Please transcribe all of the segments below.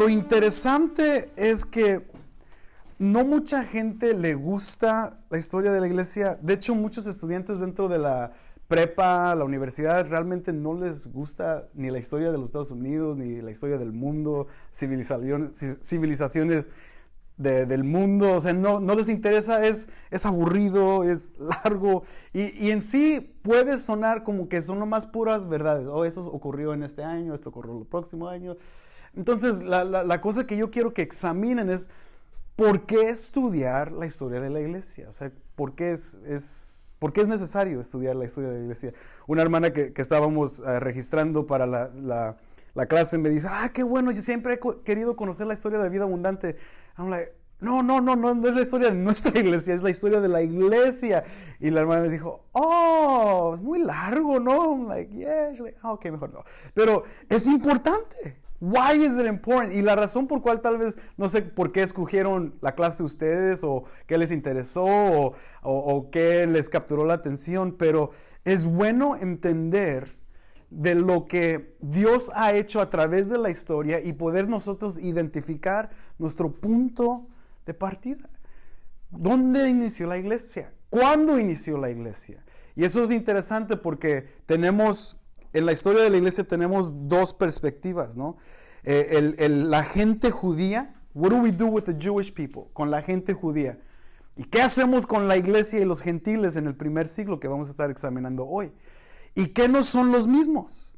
lo interesante es que no mucha gente le gusta la historia de la iglesia. De hecho, muchos estudiantes dentro de la prepa, la universidad, realmente no les gusta ni la historia de los Estados Unidos, ni la historia del mundo, civilizaciones del mundo. O sea, no les interesa, es aburrido, es largo. Y en sí puede sonar como que son nomás puras verdades. Oh, eso ocurrió en este año, esto ocurrió el próximo año. Entonces, la cosa que yo quiero que examinen es ¿por qué estudiar la historia de la iglesia? O sea, ¿por qué es necesario estudiar la historia de la iglesia? Una hermana que estábamos registrando para la clase me dice, qué bueno, yo siempre he querido conocer la historia de Vida Abundante. I'm like, no es la historia de nuestra iglesia, es la historia de la iglesia. Y la hermana me dijo, es muy largo, ¿no? I'm like, yeah. She's like, ok, mejor no. Pero es importante. Why is it important? Y la razón por cual tal vez, no sé por qué escogieron la clase ustedes, o qué les interesó, o qué les capturó la atención, pero es bueno entender de lo que Dios ha hecho a través de la historia y poder nosotros identificar nuestro punto de partida. ¿Dónde inició la iglesia? ¿Cuándo inició la iglesia? Y eso es interesante porque en la historia de la iglesia tenemos dos perspectivas, ¿no? La gente judía, what do we do with the Jewish people? Con la gente judía. ¿Y qué hacemos con la iglesia y los gentiles en el primer siglo que vamos a estar examinando hoy? ¿Y qué no son los mismos?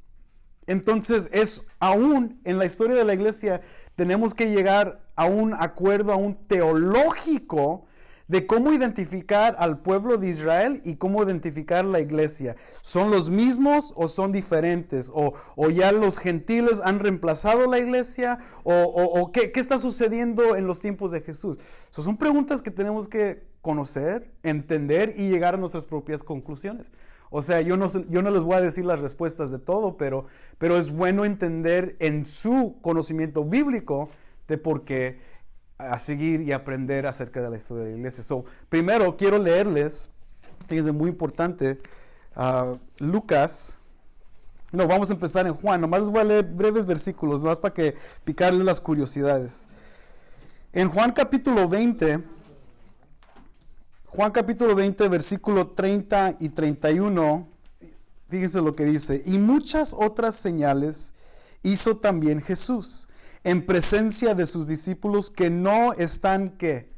Entonces, aún en la historia de la iglesia tenemos que llegar a un acuerdo, a un teológico de cómo identificar al pueblo de Israel y cómo identificar la iglesia. ¿Son los mismos o son diferentes? ¿O ya los gentiles han reemplazado la iglesia? ¿O qué está sucediendo en los tiempos de Jesús? Son preguntas que tenemos que conocer, entender y llegar a nuestras propias conclusiones. O sea, yo no les voy a decir las respuestas de todo, pero es bueno entender en su conocimiento bíblico de por qué a seguir y aprender acerca de la historia de la iglesia. Primero quiero leerles, es muy importante, Lucas. No, vamos a empezar en Juan. Nomás les voy a leer breves versículos, más para que picarle las curiosidades. En Juan capítulo 20, versículo 30 y 31, fíjense lo que dice. Y muchas otras señales hizo también Jesús en presencia de sus discípulos que no están, ¿qué?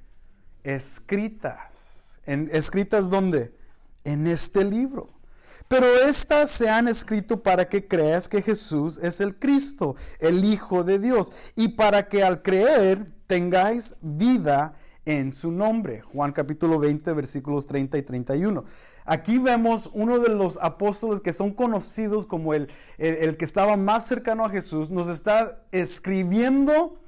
Escritas. ¿Escritas dónde? En este libro. Pero estas se han escrito para que creas que Jesús es el Cristo, el Hijo de Dios, y para que al creer tengáis vida en su nombre. Juan capítulo 20, versículos 30 y 31. Aquí vemos uno de los apóstoles que son conocidos como el que estaba más cercano a Jesús. Nos está escribiendo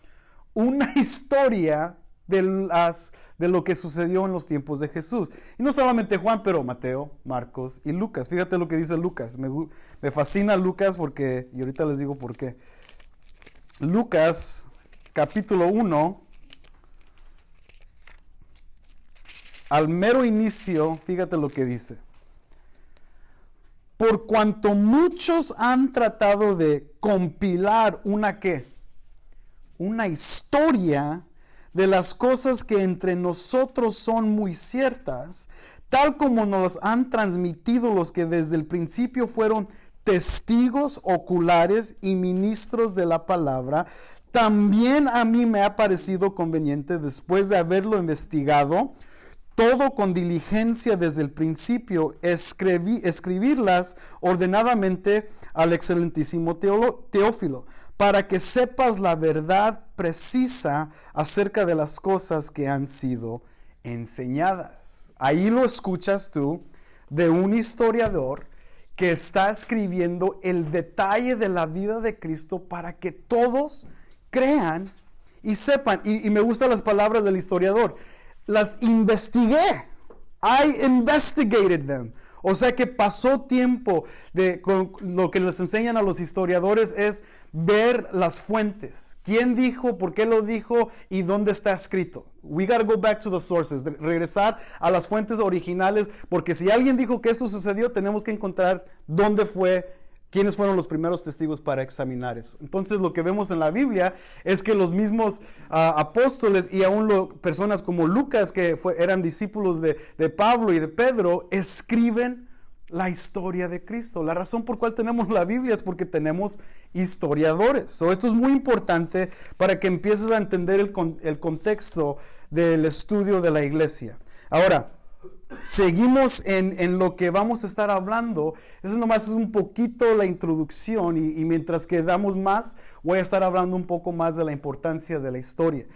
una historia de lo que sucedió en los tiempos de Jesús. Y no solamente Juan, pero Mateo, Marcos y Lucas. Fíjate lo que dice Lucas. Me fascina Lucas y ahorita les digo por qué. Lucas capítulo 1. Al mero inicio, fíjate lo que dice. Por cuanto muchos han tratado de compilar una historia de las cosas que entre nosotros son muy ciertas, tal como nos las han transmitido los que desde el principio fueron testigos oculares y ministros de la palabra, también a mí me ha parecido conveniente, después de haberlo investigado todo con diligencia desde el principio, escribirlas ordenadamente al excelentísimo Teófilo, para que sepas la verdad precisa acerca de las cosas que han sido enseñadas. Ahí lo escuchas tú de un historiador que está escribiendo el detalle de la vida de Cristo para que todos crean y sepan. Y me gustan las palabras del historiador. Las investigué. I investigated them. O sea que pasó tiempo. Con lo que les enseñan a los historiadores es ver las fuentes. ¿Quién dijo? ¿Por qué lo dijo? ¿Y dónde está escrito? We gotta go back to the sources. Regresar a las fuentes originales. Porque si alguien dijo que eso sucedió, tenemos que encontrar dónde fue ¿Quiénes fueron los primeros testigos para examinar eso? Entonces lo que vemos en la Biblia es que los mismos apóstoles y aún personas como Lucas, que eran discípulos de Pablo y de Pedro, escriben la historia de Cristo. La razón por cual tenemos la Biblia es porque tenemos historiadores. Esto es muy importante para que empieces a entender el contexto del estudio de la iglesia. Ahora, seguimos en lo que vamos a estar hablando. Eso nomás es un poquito la introducción y mientras que damos más, voy a estar hablando un poco más de la importancia de la historia.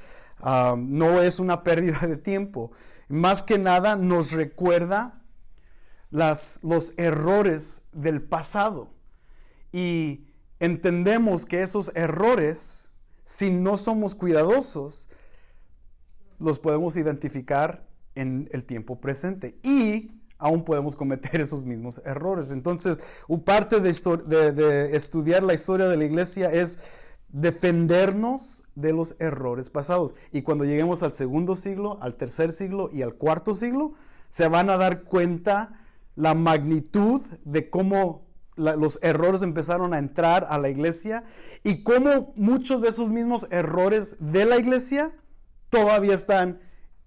No es una pérdida de tiempo. Más que nada nos recuerda los errores del pasado. Y entendemos que esos errores, si no somos cuidadosos, los podemos identificar en el tiempo presente y aún podemos cometer esos mismos errores. Entonces, parte de estudiar la historia de la iglesia es defendernos de los errores pasados. Y cuando lleguemos al segundo siglo, al tercer siglo y al cuarto siglo, se van a dar cuenta la magnitud de cómo los errores empezaron a entrar a la iglesia y cómo muchos de esos mismos errores de la iglesia todavía están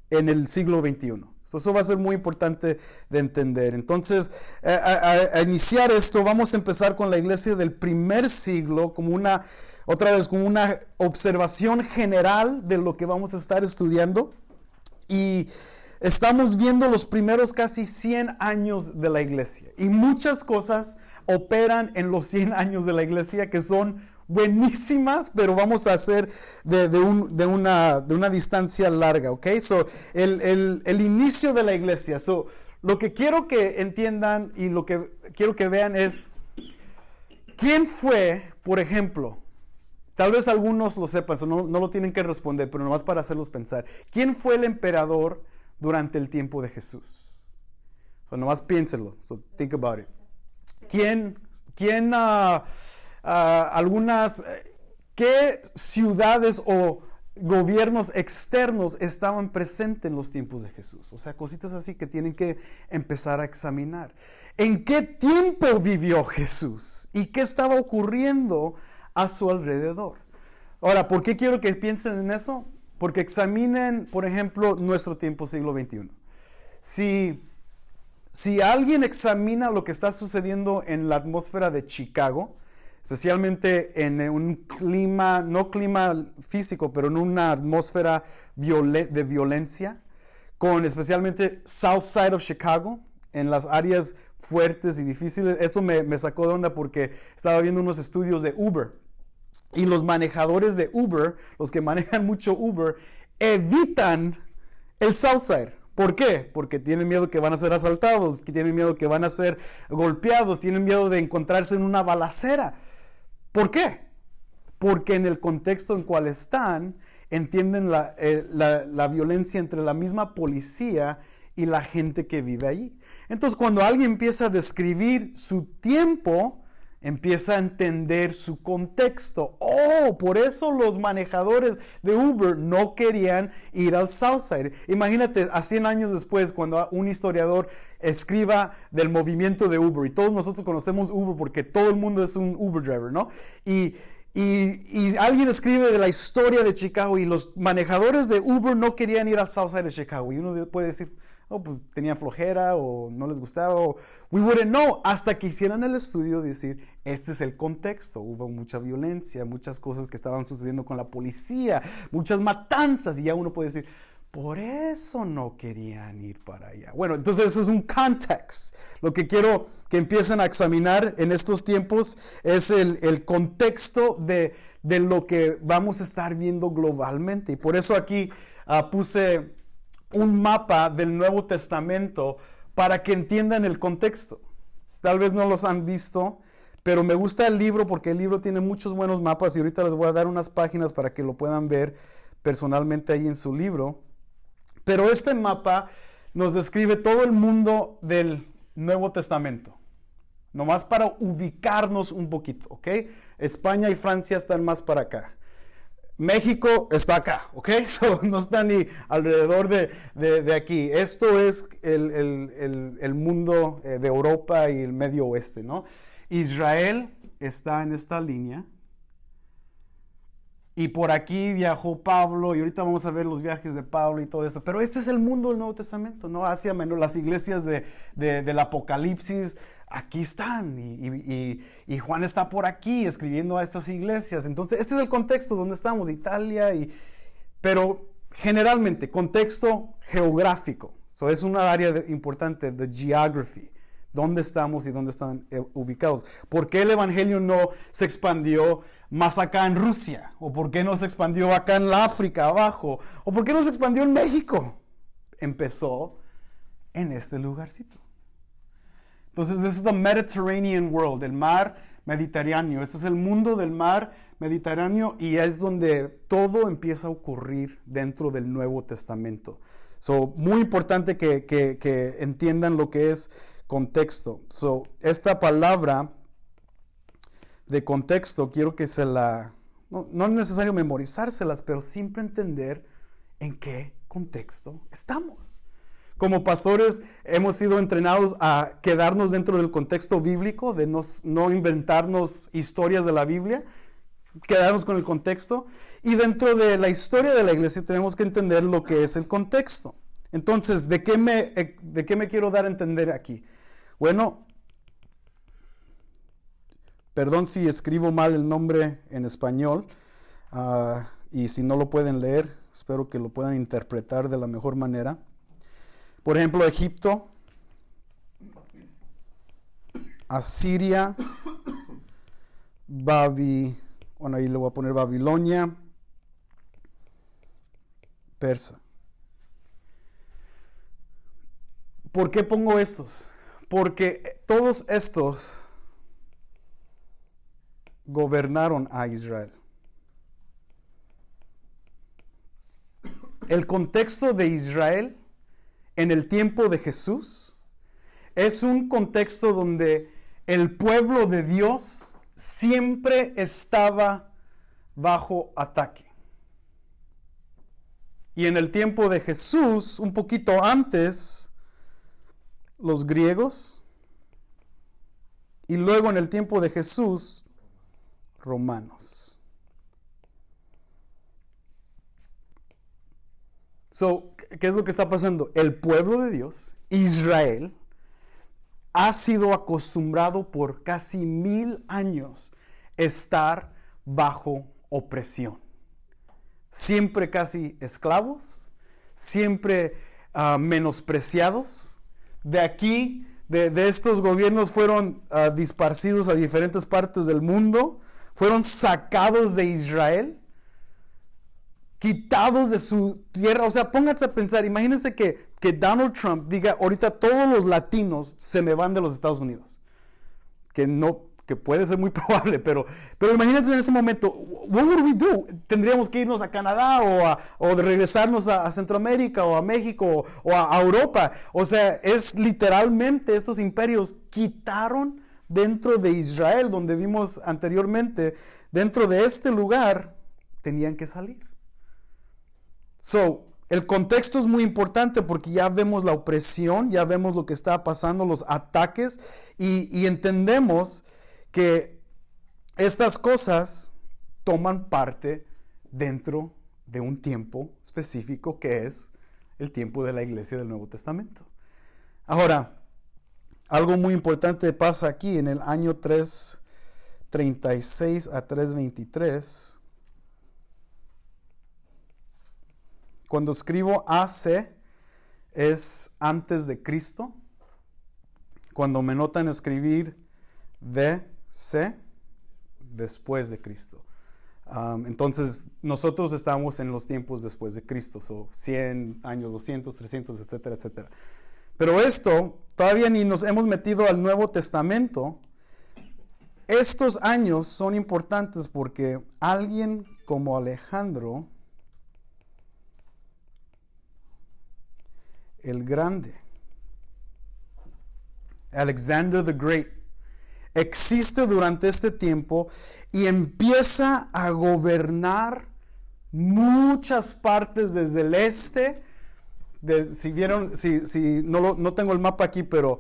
en el siglo XXI. Eso va a ser muy importante de entender. Entonces, a iniciar esto, vamos a empezar con la iglesia del primer siglo, como una observación general de lo que vamos a estar estudiando. Y estamos viendo los primeros casi 100 años de la iglesia. Y muchas cosas operan en los 100 años de la iglesia que son buenísimas, pero vamos a hacer de una distancia larga, ¿ok? El inicio de la iglesia. Lo que quiero que entiendan y lo que quiero que vean es quién fue, por ejemplo, tal vez algunos lo sepan, no lo tienen que responder, pero nomás para hacerlos pensar. ¿Quién fue el emperador durante el tiempo de Jesús? Nomás piénsenlo. Think about it. ¿Qué ciudades o gobiernos externos estaban presentes en los tiempos de Jesús? O sea, cositas así que tienen que empezar a examinar. ¿En qué tiempo vivió Jesús? ¿Y qué estaba ocurriendo a su alrededor? Ahora, ¿por qué quiero que piensen en eso? Porque examinen, por ejemplo, nuestro tiempo, siglo XXI. Si alguien examina lo que está sucediendo en la atmósfera de Chicago, especialmente en un clima, no clima físico, pero en una atmósfera de violencia, con especialmente South Side of Chicago, en las áreas fuertes y difíciles. Esto me sacó de onda porque estaba viendo unos estudios de Uber. Y los manejadores de Uber, los que manejan mucho Uber, evitan el South Side. ¿Por qué? Porque tienen miedo que van a ser asaltados, que tienen miedo que van a ser golpeados, tienen miedo de encontrarse en una balacera. ¿Por qué? Porque en el contexto en cual están, entienden la violencia entre la misma policía y la gente que vive allí. Entonces, cuando alguien empieza a describir su tiempo, empieza a entender su contexto. Por eso los manejadores de Uber no querían ir al Southside. Imagínate, a 100 años después, cuando un historiador escriba del movimiento de Uber, y todos nosotros conocemos Uber porque todo el mundo es un Uber driver, ¿no? Y alguien escribe de la historia de Chicago y los manejadores de Uber no querían ir al Southside de Chicago. Y uno puede decir, pues tenían flojera o no les gustaba, o we wouldn't know, hasta que hicieran el estudio de decir, este es el contexto, hubo mucha violencia, muchas cosas que estaban sucediendo con la policía, muchas matanzas, y ya uno puede decir, por eso no querían ir para allá. Bueno, entonces eso es un context. Lo que quiero que empiecen a examinar en estos tiempos es el contexto de lo que vamos a estar viendo globalmente, y por eso aquí puse un mapa del Nuevo Testamento para que entiendan el contexto. Tal vez no los han visto, pero me gusta el libro porque el libro tiene muchos buenos mapas y ahorita les voy a dar unas páginas para que lo puedan ver personalmente ahí en su libro. Pero este mapa nos describe todo el mundo del Nuevo Testamento. Nomás para ubicarnos un poquito, ¿ok? España y Francia están más para acá. México está acá, ¿ok? No está ni alrededor de aquí. Esto es el mundo de Europa y el Medio Oeste, ¿no? Israel está en esta línea. Y por aquí viajó Pablo, y ahorita vamos a ver los viajes de Pablo y todo eso. Pero este es el mundo del Nuevo Testamento, ¿no? Asia Menor, las iglesias del Apocalipsis, aquí están. Y Juan está por aquí escribiendo a estas iglesias. Entonces, este es el contexto donde estamos, Italia. Pero generalmente, contexto geográfico. So, es una área importante, the geography. ¿Dónde estamos y dónde están ubicados? ¿Por qué el evangelio no se expandió más acá en Rusia? ¿O por qué no se expandió acá en la África abajo? ¿O por qué no se expandió en México? Empezó en este lugarcito. Entonces, this is the Mediterranean world, el mar Mediterráneo. Este es el mundo del mar Mediterráneo y es donde todo empieza a ocurrir dentro del Nuevo Testamento. So, muy importante que entiendan lo que es contexto. So, esta palabra de contexto, quiero que no es necesario memorizárselas, pero siempre entender en qué contexto estamos. Como pastores hemos sido entrenados a quedarnos dentro del contexto bíblico, de no inventarnos historias de la Biblia, quedarnos con el contexto. Y dentro de la historia de la iglesia tenemos que entender lo que es el contexto. Entonces, ¿de qué me quiero dar a entender aquí? Bueno, perdón si escribo mal el nombre en español, y si no lo pueden leer, espero que lo puedan interpretar de la mejor manera. Por ejemplo, Egipto, Asiria, bueno, ahí le voy a poner Babilonia, Persa. ¿Por qué pongo estos? Porque todos estos gobernaron a Israel. El contexto de Israel en el tiempo de Jesús es un contexto donde el pueblo de Dios siempre estaba bajo ataque. Y en el tiempo de Jesús, un poquito antes, los griegos, y luego en el tiempo de Jesús, romanos. So, ¿qué es lo que está pasando? El pueblo de Dios, Israel, ha sido acostumbrado por casi 1000 años estar bajo opresión. Siempre casi esclavos, siempre menospreciados. De aquí, de estos gobiernos fueron disparcidos a diferentes partes del mundo, fueron sacados de Israel, quitados de su tierra. O sea, pónganse a pensar, imagínense que Donald Trump diga, ahorita todos los latinos se me van de los Estados Unidos. Que puede ser muy probable, pero imagínense en ese momento, what would we do? Tendríamos que irnos a Canadá o de regresarnos a Centroamérica o a México o a Europa. O sea, es literalmente estos imperios quitaron dentro de Israel, donde vimos anteriormente, dentro de este lugar, tenían que salir. So, el contexto es muy importante porque ya vemos la opresión, ya vemos lo que está pasando, los ataques, y entendemos que estas cosas toman parte dentro de un tiempo específico que es el tiempo de la iglesia del Nuevo Testamento. Ahora, algo muy importante pasa aquí en el año 336 a 323. Cuando escribo AC es antes de Cristo. Cuando me notan escribir DC, después de Cristo. Entonces, nosotros estamos en los tiempos después de Cristo, 100 años, 200, 300, etcétera, etcétera. Pero esto, todavía ni nos hemos metido al Nuevo Testamento. Estos años son importantes porque alguien como Alejandro el Grande, Alexander the Great, existe durante este tiempo y empieza a gobernar muchas partes desde el este. Si vieron, no tengo el mapa aquí, pero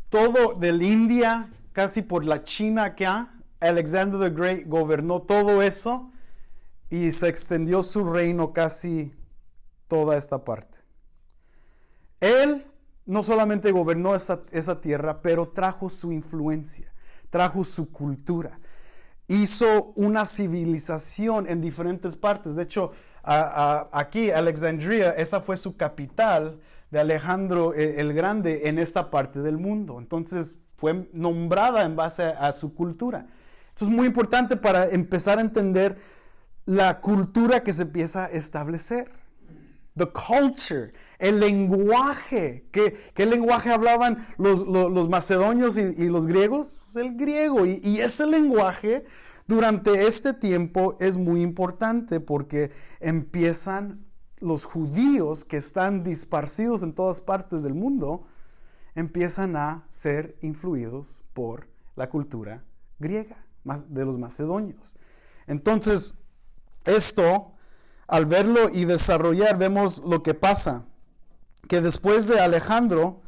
todo del India, casi por la China acá. Alexander the Great gobernó todo eso y se extendió su reino casi toda esta parte. Él no solamente gobernó esa tierra, pero trajo su influencia, trajo su cultura. Hizo una civilización en diferentes partes. De hecho, aquí, Alejandría, esa fue su capital de Alejandro el Grande en esta parte del mundo. Entonces, fue nombrada en base a su cultura. Esto es muy importante para empezar a entender la cultura que se empieza a establecer. The culture, el lenguaje. ¿Qué lenguaje hablaban los macedonios y los griegos? El griego. Y ese lenguaje durante este tiempo es muy importante porque empiezan los judíos que están disparcidos en todas partes del mundo, empiezan a ser influidos por la cultura griega, de los macedonios. Entonces, esto, al verlo y desarrollar, vemos lo que pasa, que después de Alejandro,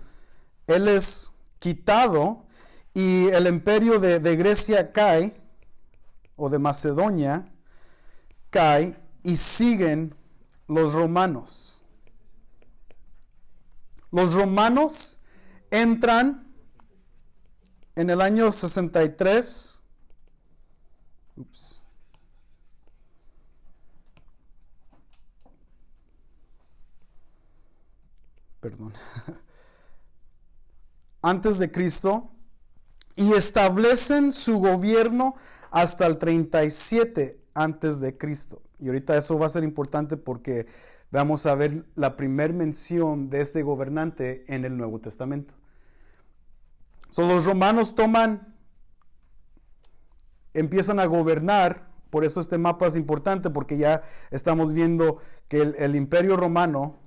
él es quitado y el imperio de Grecia cae, o de Macedonia, cae y siguen los romanos. Los romanos entran en el año 63. Perdón. Antes de Cristo, y establecen su gobierno hasta el 37 antes de Cristo. Y ahorita eso va a ser importante porque vamos a ver la primera mención de este gobernante en el Nuevo Testamento. Los romanos empiezan a gobernar. Por eso este mapa es importante, porque ya estamos viendo que el imperio romano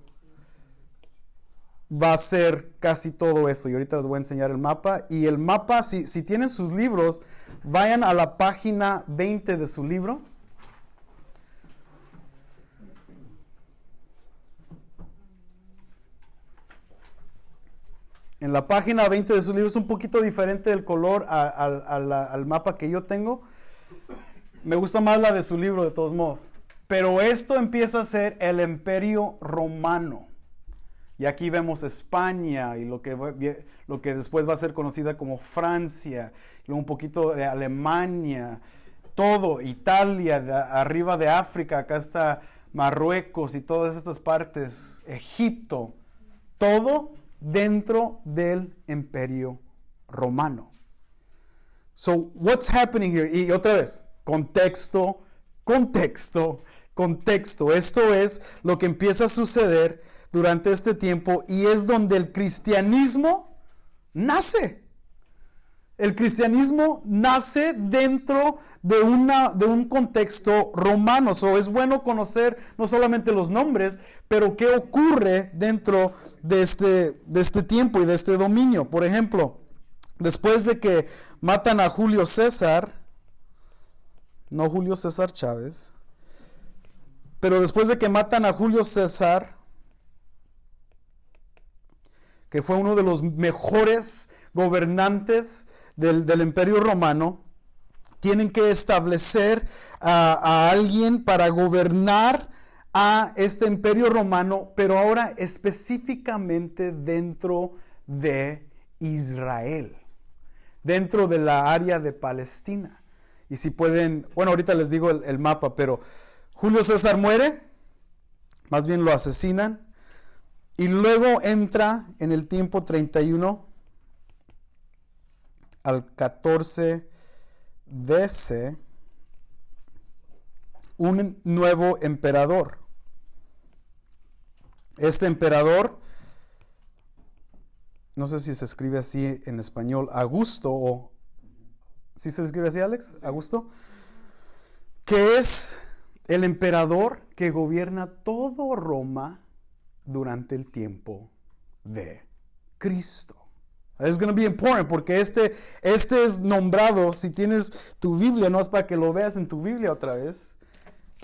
va a ser casi todo eso. Y ahorita les voy a enseñar el mapa. Y el mapa, si tienen sus libros, vayan a la página 20 de su libro. En la página 20 de su libro es un poquito diferente el color al mapa que yo tengo. Me gusta más la de su libro de todos modos. Pero esto empieza a ser el Imperio Romano. Y aquí vemos España y lo que después va a ser conocida como Francia. Y luego un poquito de Alemania. Todo, Italia, arriba de África. Acá está Marruecos y todas estas partes. Egipto. Todo dentro del Imperio Romano. So, what's happening here? Y otra vez, contexto. Esto es lo que empieza a suceder durante este tiempo y es donde el cristianismo nace. El cristianismo nace dentro de un contexto romano. Es bueno conocer no solamente los nombres, pero qué ocurre dentro de este tiempo y de este dominio. Por ejemplo, después de que matan a Julio César, no Julio César Chávez, pero después de que matan a Julio César, que fue uno de los mejores gobernantes del Imperio Romano, tienen que establecer a alguien para gobernar a este Imperio Romano, pero ahora específicamente dentro de Israel, dentro de la área de Palestina. Y si pueden, bueno, ahorita les digo el mapa, pero Julio César muere, más bien lo asesinan, y luego entra en el tiempo 31 al 14 DC un nuevo emperador. Este emperador, no sé si se escribe así en español, Augusto, o ¿sí se escribe así, Alex? Augusto, que es el emperador que gobierna todo Roma durante el tiempo de Cristo. Es going to be important porque este es nombrado, si tienes tu Biblia, no es para que lo veas en tu Biblia otra vez.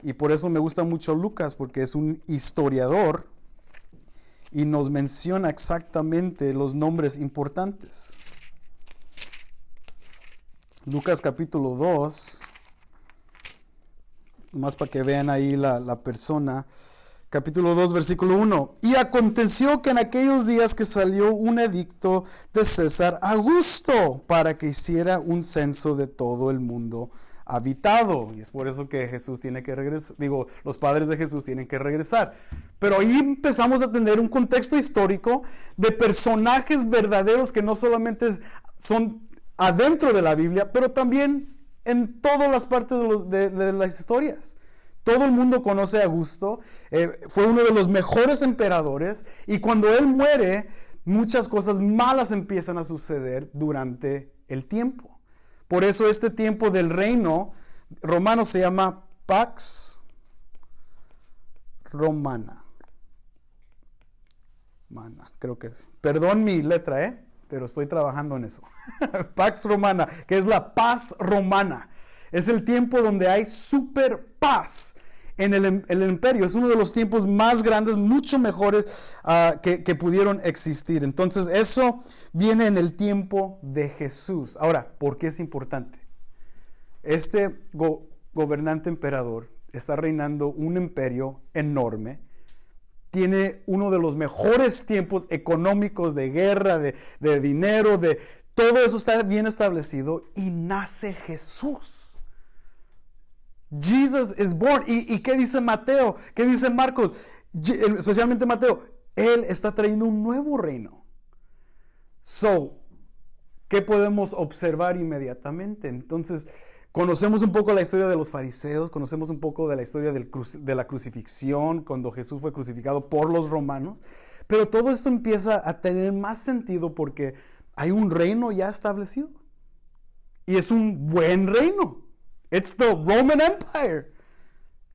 Y por eso me gusta mucho Lucas, porque es un historiador y nos menciona exactamente los nombres importantes. Lucas capítulo 2, más para que vean ahí la persona. Capítulo 2, versículo 1. Y aconteció que en aquellos días que salió un edicto de César Augusto para que hiciera un censo de todo el mundo habitado. Y es por eso que Jesús tiene que regresar, los padres de Jesús tienen que regresar. Pero ahí empezamos a tener un contexto histórico de personajes verdaderos que no solamente son adentro de la Biblia, pero también en todas las partes de las historias. Todo el mundo conoce a Augusto, fue uno de los mejores emperadores, y cuando él muere, muchas cosas malas empiezan a suceder durante el tiempo. Por eso este tiempo del reino romano se llama Pax Romana. Creo que es. Perdón mi letra, pero estoy trabajando en eso. Pax Romana, que es la paz romana. Es el tiempo donde hay super paz en el imperio. Es uno de los tiempos más grandes, mucho mejores que pudieron existir. Entonces eso viene en el tiempo de Jesús. Ahora, ¿por qué es importante? Este gobernante emperador está reinando un imperio enorme. Tiene uno de los mejores tiempos económicos, de guerra, de dinero, de todo eso está bien establecido, y nace Jesús. Jesus is born. ¿Y qué dice Mateo? ¿Qué dice Marcos? Especialmente Mateo. Él está trayendo un nuevo reino. ¿Qué podemos observar inmediatamente? Entonces, conocemos un poco la historia de los fariseos, conocemos un poco de la historia de la crucifixión, cuando Jesús fue crucificado por los romanos, pero todo esto empieza a tener más sentido porque hay un reino ya establecido. Y es un buen reino. It's the Roman Empire.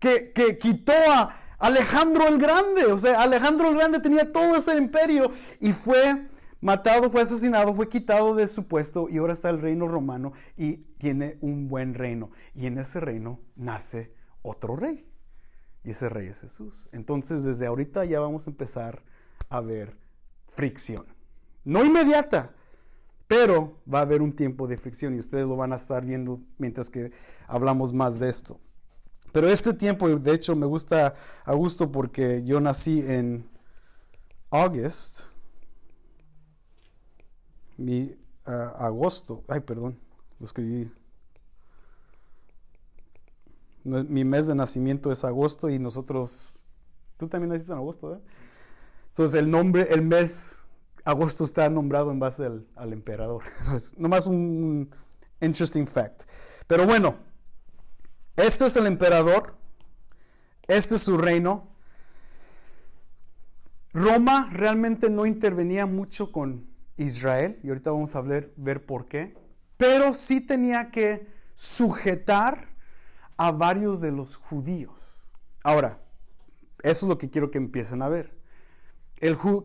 Que quitó a Alejandro el Grande. O sea, Alejandro el Grande tenía todo ese imperio y fue matado, fue asesinado, fue quitado de su puesto, y ahora está el reino romano y tiene un buen reino. Y en ese reino nace otro rey. Y ese rey es Jesús. Entonces, desde ahorita ya vamos a empezar a ver fricción. No inmediata, pero va a haber un tiempo de fricción y ustedes lo van a estar viendo mientras que hablamos más de esto. Pero este tiempo, de hecho, me gusta Augusto porque yo nací en agosto. Lo escribí. Mi mes de nacimiento es agosto y tú también naciste en agosto, ¿verdad? Entonces el mes agosto está nombrado en base al emperador. Es nomás un interesting fact. Pero bueno, este es el emperador, este es su reino. Roma realmente no intervenía mucho con Israel, y ahorita vamos a ver por qué, pero sí tenía que sujetar a varios de los judíos. Ahora, eso es lo que quiero que empiecen a ver.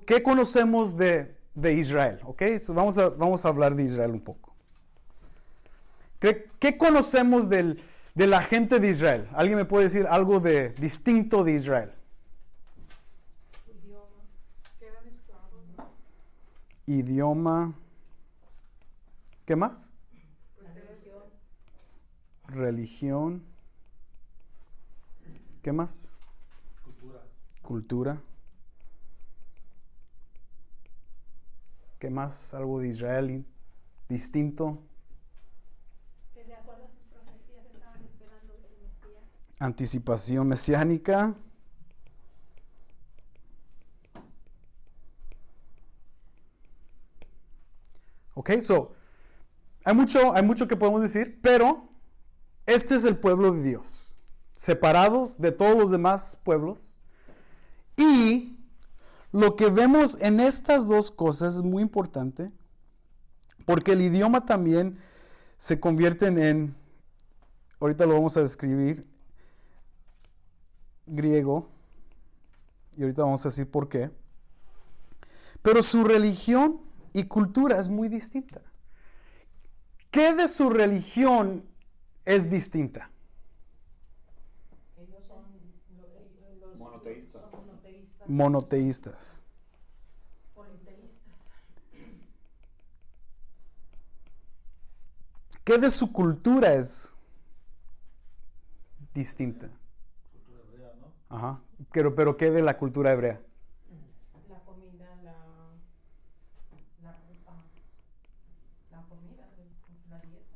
¿Qué conocemos de Israel? ¿Okay? So vamos a hablar de Israel un poco. ¿Qué conocemos de la gente de Israel? ¿Alguien me puede decir algo distinto de Israel? Idioma, que eran esclavos, ¿no? Idioma. ¿Qué más? Religión. ¿Qué más? Cultura. ¿Qué más? Algo de Israel distinto. Que de acuerdo a sus profecías estaban esperando el Mesías. Anticipación mesiánica. Ok, hay mucho que podemos decir, pero este es el pueblo de Dios, separados de todos los demás pueblos. Y lo que vemos en estas dos cosas es muy importante, porque el idioma también se convierte en, ahorita lo vamos a describir, griego, y ahorita vamos a decir por qué, pero su religión y cultura es muy distinta. ¿Qué de su religión es distinta? Ellos son los Monoteístas. politeístas. ¿Qué de su cultura es distinta? Cultura hebrea, ¿no? Ajá. Pero ¿qué de la cultura hebrea? La comida, la ropa, la comida, la dieta.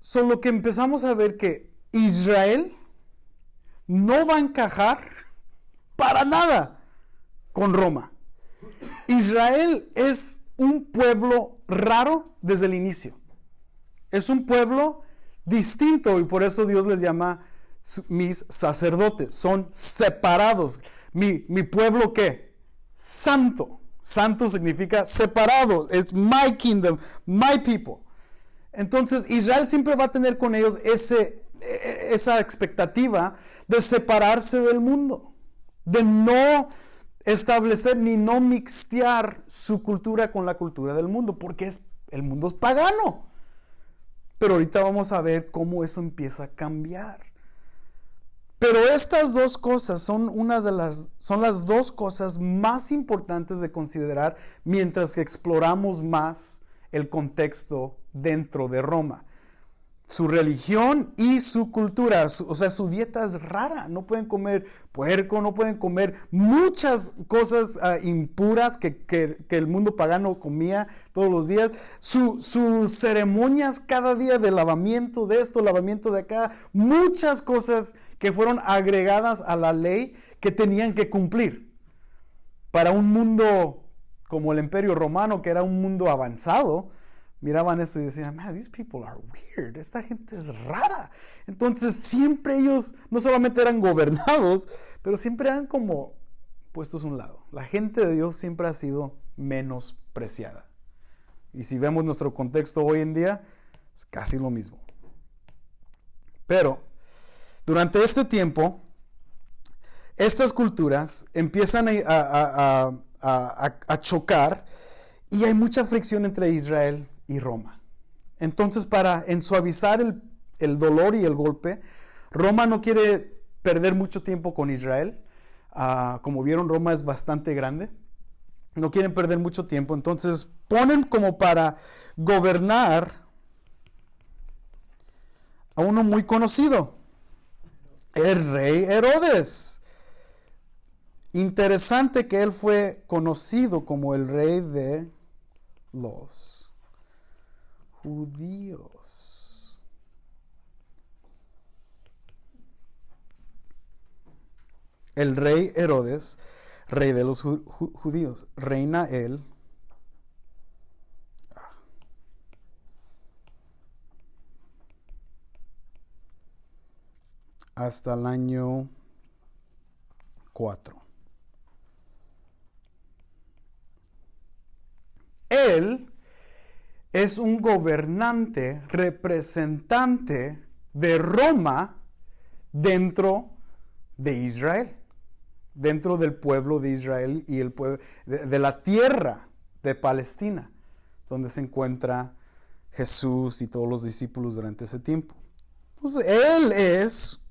Solo que empezamos a ver que Israel no va a encajar para nada con Roma. Israel es un pueblo raro desde el inicio. Es un pueblo distinto y por eso Dios les llama mis sacerdotes. Son separados. Mi pueblo, ¿qué? Santo. Santo significa separado. Es my kingdom, my people. Entonces Israel siempre va a tener con ellos esa expectativa de separarse del mundo, de no establecer ni no mixtear su cultura con la cultura del mundo, porque el mundo es pagano. Pero ahorita vamos a ver cómo eso empieza a cambiar. Pero estas dos cosas son las dos cosas más importantes de considerar mientras que exploramos más el contexto dentro de Roma. Su religión y su cultura, o sea, su dieta es rara. No pueden comer puerco, no pueden comer muchas cosas impuras que el mundo pagano comía todos los días. Sus ceremonias cada día de lavamiento de esto, lavamiento de acá, muchas cosas que fueron agregadas a la ley que tenían que cumplir. Para un mundo como el Imperio Romano, que era un mundo avanzado, miraban esto y decían, man, these people are weird. Esta gente es rara. Entonces siempre ellos no solamente eran gobernados, pero siempre eran como puestos a un lado. La gente de Dios siempre ha sido menospreciada. Y si vemos nuestro contexto hoy en día, es casi lo mismo. Pero durante este tiempo, estas culturas empiezan a chocar y hay mucha fricción entre Israel y Roma. Entonces, para suavizar el dolor y el golpe, Roma no quiere perder mucho tiempo con Israel. Como vieron, Roma es bastante grande. No quieren perder mucho tiempo. Entonces, ponen como para gobernar a uno muy conocido, el rey Herodes. Interesante que él fue conocido como el rey de los judíos. El rey Herodes, rey de los judíos, reina él hasta el año 4. Él es un gobernante, representante de Roma dentro de Israel, dentro del pueblo de Israel y el pueblo de la tierra de Palestina, donde se encuentra Jesús y todos los discípulos durante ese tiempo. Entonces, él es,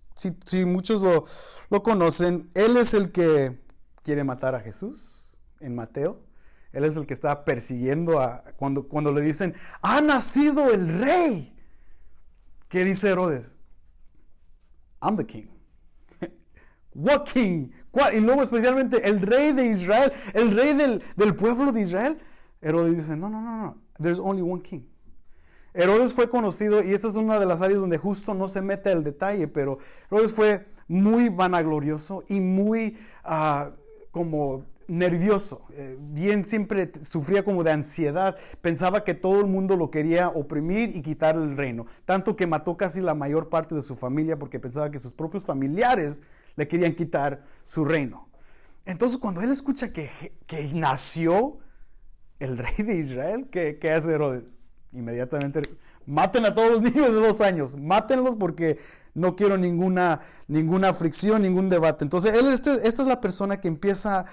si muchos lo conocen, él es el que quiere matar a Jesús en Mateo. Él es el que está persiguiendo cuando le dicen, ha nacido el rey. ¿Qué dice Herodes? I'm the king. What king? ¿Cuál? Y luego especialmente el rey de Israel, el rey del pueblo de Israel. Herodes dice, no. There's only one king. Herodes fue conocido, y esta es una de las áreas donde justo no se mete el detalle, pero Herodes fue muy vanaglorioso y muy como nervioso. Bien siempre sufría como de ansiedad. Pensaba que todo el mundo lo quería oprimir y quitar el reino. Tanto que mató casi la mayor parte de su familia porque pensaba que sus propios familiares le querían quitar su reino. Entonces cuando él escucha que nació el rey de Israel, ¿qué hace Herodes? Inmediatamente, maten a todos los niños de 2 años, mátenlos porque no quiero ninguna fricción, ningún debate. Entonces, esta es la persona que empieza,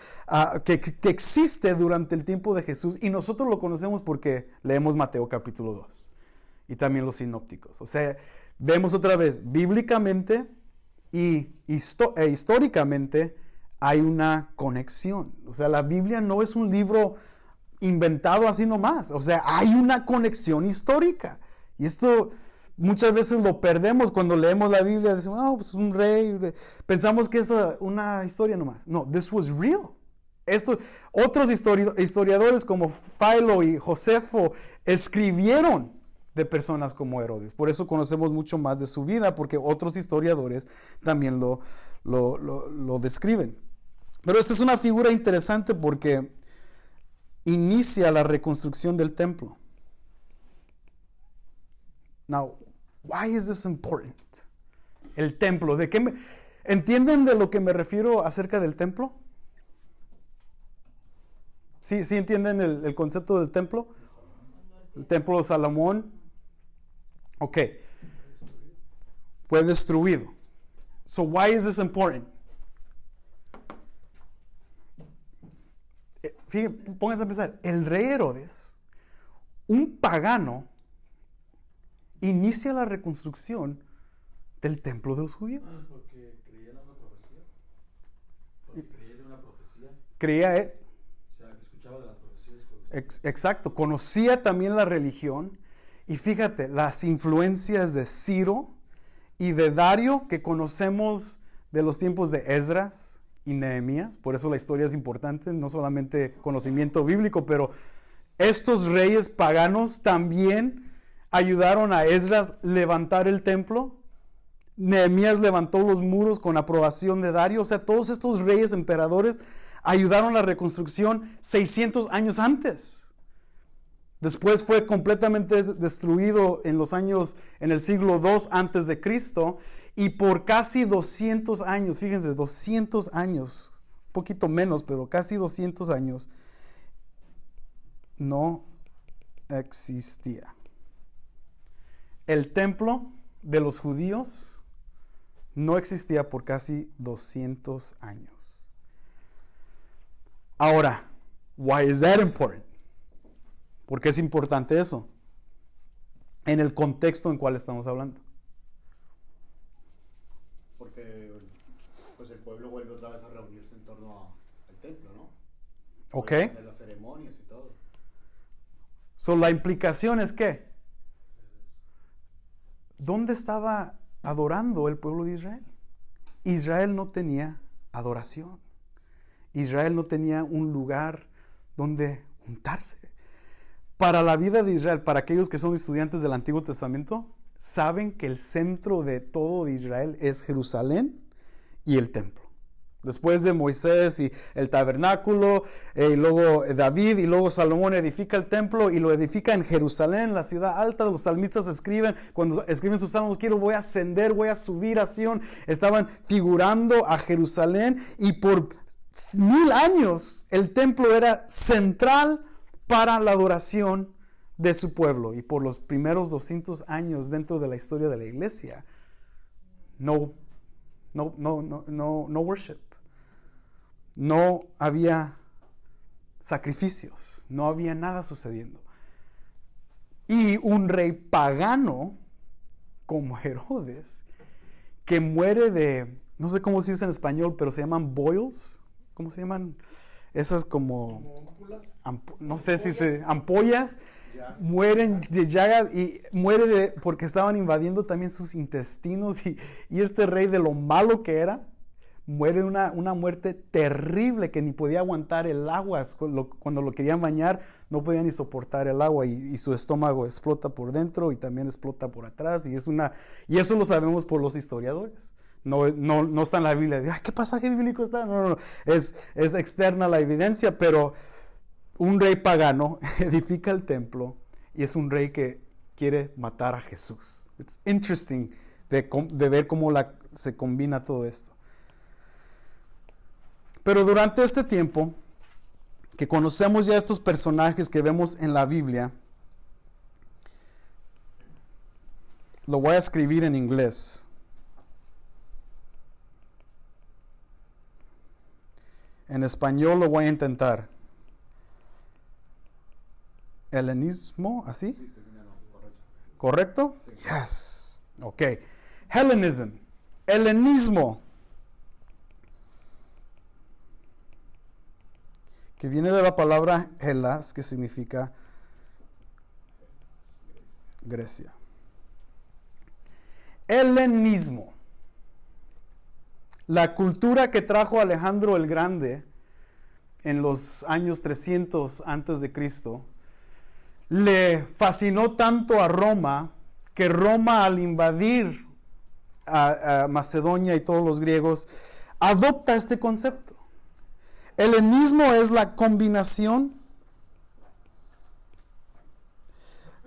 que existe durante el tiempo de Jesús, y nosotros lo conocemos porque leemos Mateo capítulo 2 y también los sinópticos. O sea, vemos otra vez, bíblicamente y históricamente, hay una conexión. O sea, la Biblia no es un libro inventado así nomás. O sea, hay una conexión histórica. Y esto muchas veces lo perdemos cuando leemos la Biblia. Decimos, pues es un rey. Pensamos que es una historia nomás. No, this was real. Otros historiadores como Philo y Josefo escribieron de personas como Herodes. Por eso conocemos mucho más de su vida, porque otros historiadores también lo describen. Pero esta es una figura interesante porque inicia la reconstrucción del templo. Now, why is this important? El templo. ¿Entienden de lo que me refiero acerca del templo? ¿Sí entienden el concepto del templo? El templo de Salomón. Ok. Fue destruido. So why is this important? Fíjense, pónganse a pensar. El rey Herodes, un pagano, inicia la reconstrucción del templo de los judíos. Porque creía en una profecía. Porque creía en una profecía. Creía él. O sea, que escuchaba de las profecías. Exacto. Conocía también la religión. Y fíjate, las influencias de Ciro y de Dario que conocemos de los tiempos de Esdras y Nehemías. Por eso la historia es importante, no solamente conocimiento bíblico, pero estos reyes paganos también ayudaron a Esdras levantar el templo. Nehemías levantó los muros con aprobación de Dario. O sea, todos estos reyes emperadores ayudaron a la reconstrucción 600 años antes. Después fue completamente destruido en el siglo II antes de Cristo, y por casi 200 años, fíjense, 200 años, un poquito menos, pero casi 200 años, no existía. El templo de los judíos no existía por casi 200 años. Ahora, why is that important? ¿Por qué es importante eso? En el contexto en cual estamos hablando. Porque pues el pueblo vuelve otra vez a reunirse en torno al templo, ¿no? Ok. Vuelven a hacer las ceremonias y todo. So, la implicación es que, ¿dónde estaba adorando el pueblo de Israel? Israel no tenía adoración. Israel no tenía un lugar donde juntarse. Para la vida de Israel, para aquellos que son estudiantes del Antiguo Testamento, saben que el centro de todo de Israel es Jerusalén y el templo. Después de Moisés y el tabernáculo, y luego David y luego Salomón edifica el templo y lo edifica en Jerusalén, la ciudad alta. Los salmistas escriben, cuando escriben sus salmos, voy a ascender, voy a subir a Sión. Estaban figurando a Jerusalén, y por 1000 años el templo era central para la adoración de su pueblo. Y por los primeros 200 años dentro de la historia de la iglesia, no worship. No había sacrificios, no había nada sucediendo. Y un rey pagano como Herodes, que muere de, no sé cómo se dice en español, pero se llaman boils. ¿Cómo se llaman? Esas como no sé si se ampollas, mueren de llagas, y muere porque estaban invadiendo también sus intestinos, y este rey, de lo malo que era, muere de una muerte terrible, que ni podía aguantar el agua. Cuando lo querían bañar, no podía ni soportar el agua, y su estómago explota por dentro y también explota por atrás, y eso lo sabemos por los historiadores. No está en la Biblia de, ¿qué pasaje bíblico está? No. Es externa la evidencia, pero un rey pagano edifica el templo, y es un rey que quiere matar a Jesús. It's interesting de ver cómo se combina todo esto. Pero durante este tiempo, que conocemos ya estos personajes que vemos en la Biblia, lo voy a escribir en inglés. En español lo voy a intentar. Helenismo, ¿así? Sí, ¿Correcto? Sí. Yes. Ok. Hellenism. Helenismo. que viene de la palabra Hellas, que significa Grecia. Helenismo. La cultura que trajo Alejandro el Grande en los años 300 antes de Cristo le fascinó tanto a Roma que Roma, al invadir a Macedonia y todos los griegos, adopta este concepto. Helenismo es la combinación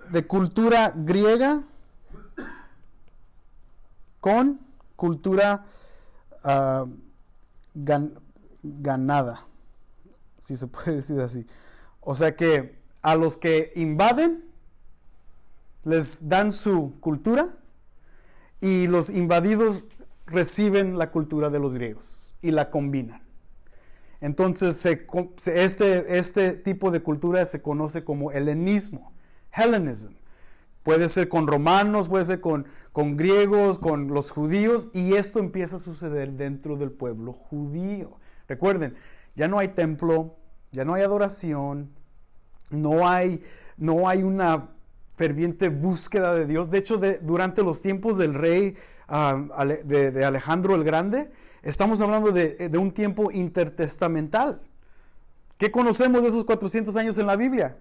de cultura griega con cultura ganada, si se puede decir así. O sea que a los que invaden les dan su cultura y los invadidos reciben la cultura de los griegos y la combinan. Entonces este tipo de cultura se conoce como helenismo, Hellenism. Puede ser con romanos, puede ser con griegos, con los judíos, y esto empieza a suceder dentro del pueblo judío. Recuerden, ya no hay templo, ya no hay adoración, no hay una ferviente búsqueda de Dios. De hecho, durante los tiempos del rey de Alejandro el Grande, estamos hablando de un tiempo intertestamental. ¿Qué conocemos de esos 400 años en la Biblia?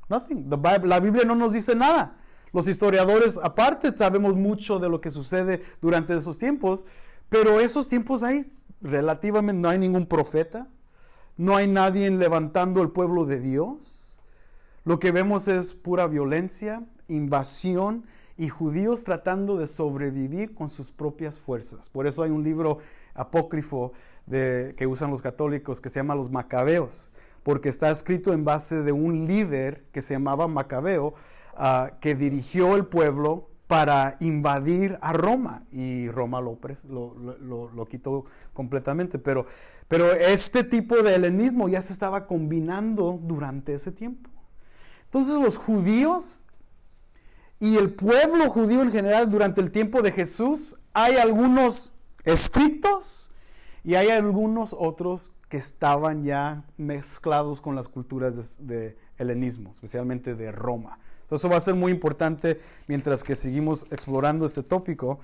Nothing. La Biblia no nos dice nada. Los historiadores, aparte, sabemos mucho de lo que sucede durante esos tiempos, pero esos tiempos relativamente no hay ningún profeta, no hay nadie levantando el pueblo de Dios. Lo que vemos es pura violencia, invasión y judíos tratando de sobrevivir con sus propias fuerzas. Por eso hay un libro apócrifo que usan los católicos que se llama Los Macabeos, porque está escrito en base de un líder que se llamaba Macabeo, que dirigió el pueblo para invadir a Roma, y Roma lo quitó completamente. Pero este tipo de helenismo ya se estaba combinando durante ese tiempo. Entonces los judíos y el pueblo judío en general durante el tiempo de Jesús, hay algunos estrictos y hay algunos otros que estaban ya mezclados con las culturas de helenismo, especialmente de Roma. Entonces eso va a ser muy importante mientras que seguimos explorando este tópico.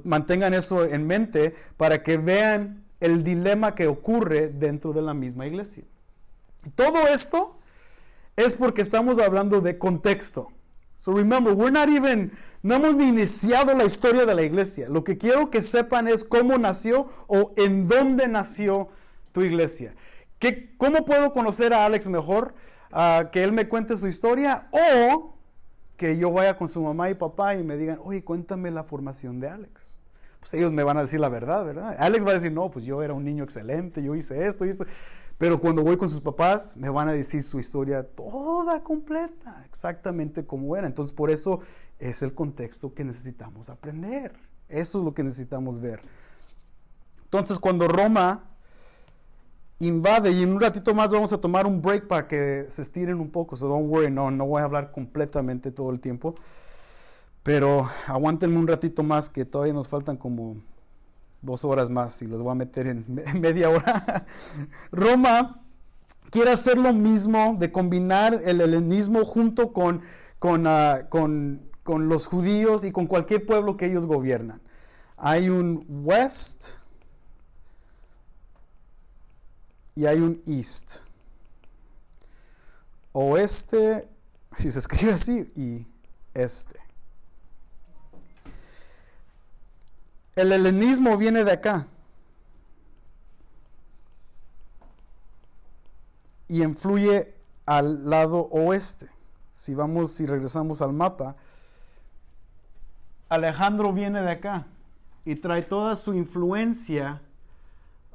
Mantengan eso en mente para que vean el dilema que ocurre dentro de la misma iglesia. Todo esto es porque estamos hablando de contexto. So remember, no hemos ni iniciado la historia de la iglesia. Lo que quiero que sepan es cómo nació o en dónde nació tu iglesia. ¿Cómo puedo conocer a Alex mejor? Que él me cuente su historia, o que yo vaya con su mamá y papá y me digan, oye, cuéntame la formación de Alex. Pues ellos me van a decir la verdad, ¿verdad? Alex va a decir, no, pues yo era un niño excelente, yo hice esto. Pero cuando voy con sus papás, me van a decir su historia toda completa, exactamente como era. Entonces, por eso es el contexto que necesitamos aprender. Eso es lo que necesitamos ver. Entonces, cuando Roma invade, y en un ratito más vamos a tomar un break para que se estiren un poco, so don't worry, no voy a hablar completamente todo el tiempo, pero aguántenme un ratito más, que todavía nos faltan como 2 horas más y los voy a meter en media hora. Roma quiere hacer lo mismo, de combinar el helenismo junto con los judíos y con cualquier pueblo que ellos gobiernan. Hay un west y hay un east. Oeste, si se escribe así, y este. El helenismo viene de acá y influye al lado oeste. Si regresamos al mapa, Alejandro viene de acá y trae toda su influencia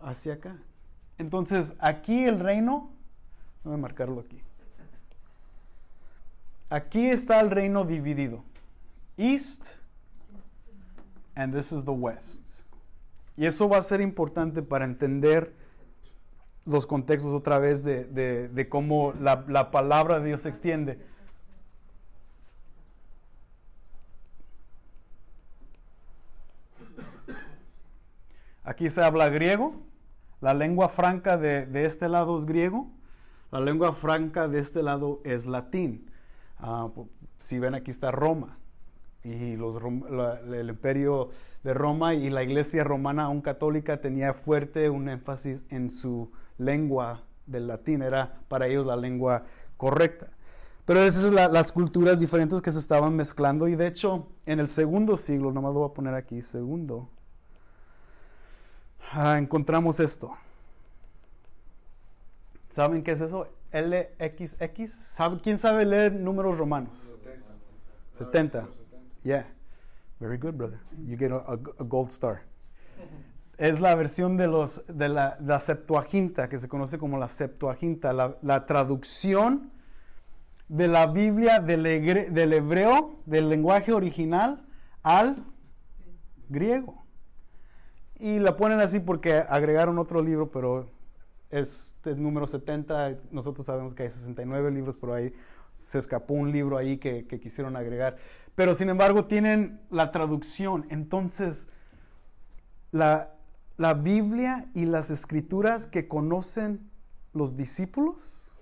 hacia acá. Entonces, aquí el reino, voy a marcarlo aquí. Aquí está el reino dividido. East and this is the west. Y eso va a ser importante para entender los contextos otra vez de cómo la palabra de Dios se extiende. Aquí se habla griego. La lengua franca de este lado es griego. La lengua franca de este lado es latín. Si ven, aquí está Roma. Y el imperio de Roma y la iglesia romana, aún católica, tenía fuerte un énfasis en su lengua del latín. Era para ellos la lengua correcta. Pero esas son las culturas diferentes que se estaban mezclando. Y de hecho, en el segundo siglo, nomás lo voy a poner aquí, segundo, encontramos esto. ¿Saben qué es eso? LXX. ¿Quién sabe leer números romanos? 70. Yeah. Very good, brother. You get a gold star. Es la versión de la Septuaginta, que se conoce como la Septuaginta, la traducción de la Biblia del hebreo, del lenguaje original, al griego. Y la ponen así porque agregaron otro libro, pero es el número 70. Nosotros sabemos que hay 69 libros, pero ahí se escapó un libro ahí que quisieron agregar. Pero sin embargo tienen la traducción. Entonces, la Biblia y las escrituras que conocen los discípulos,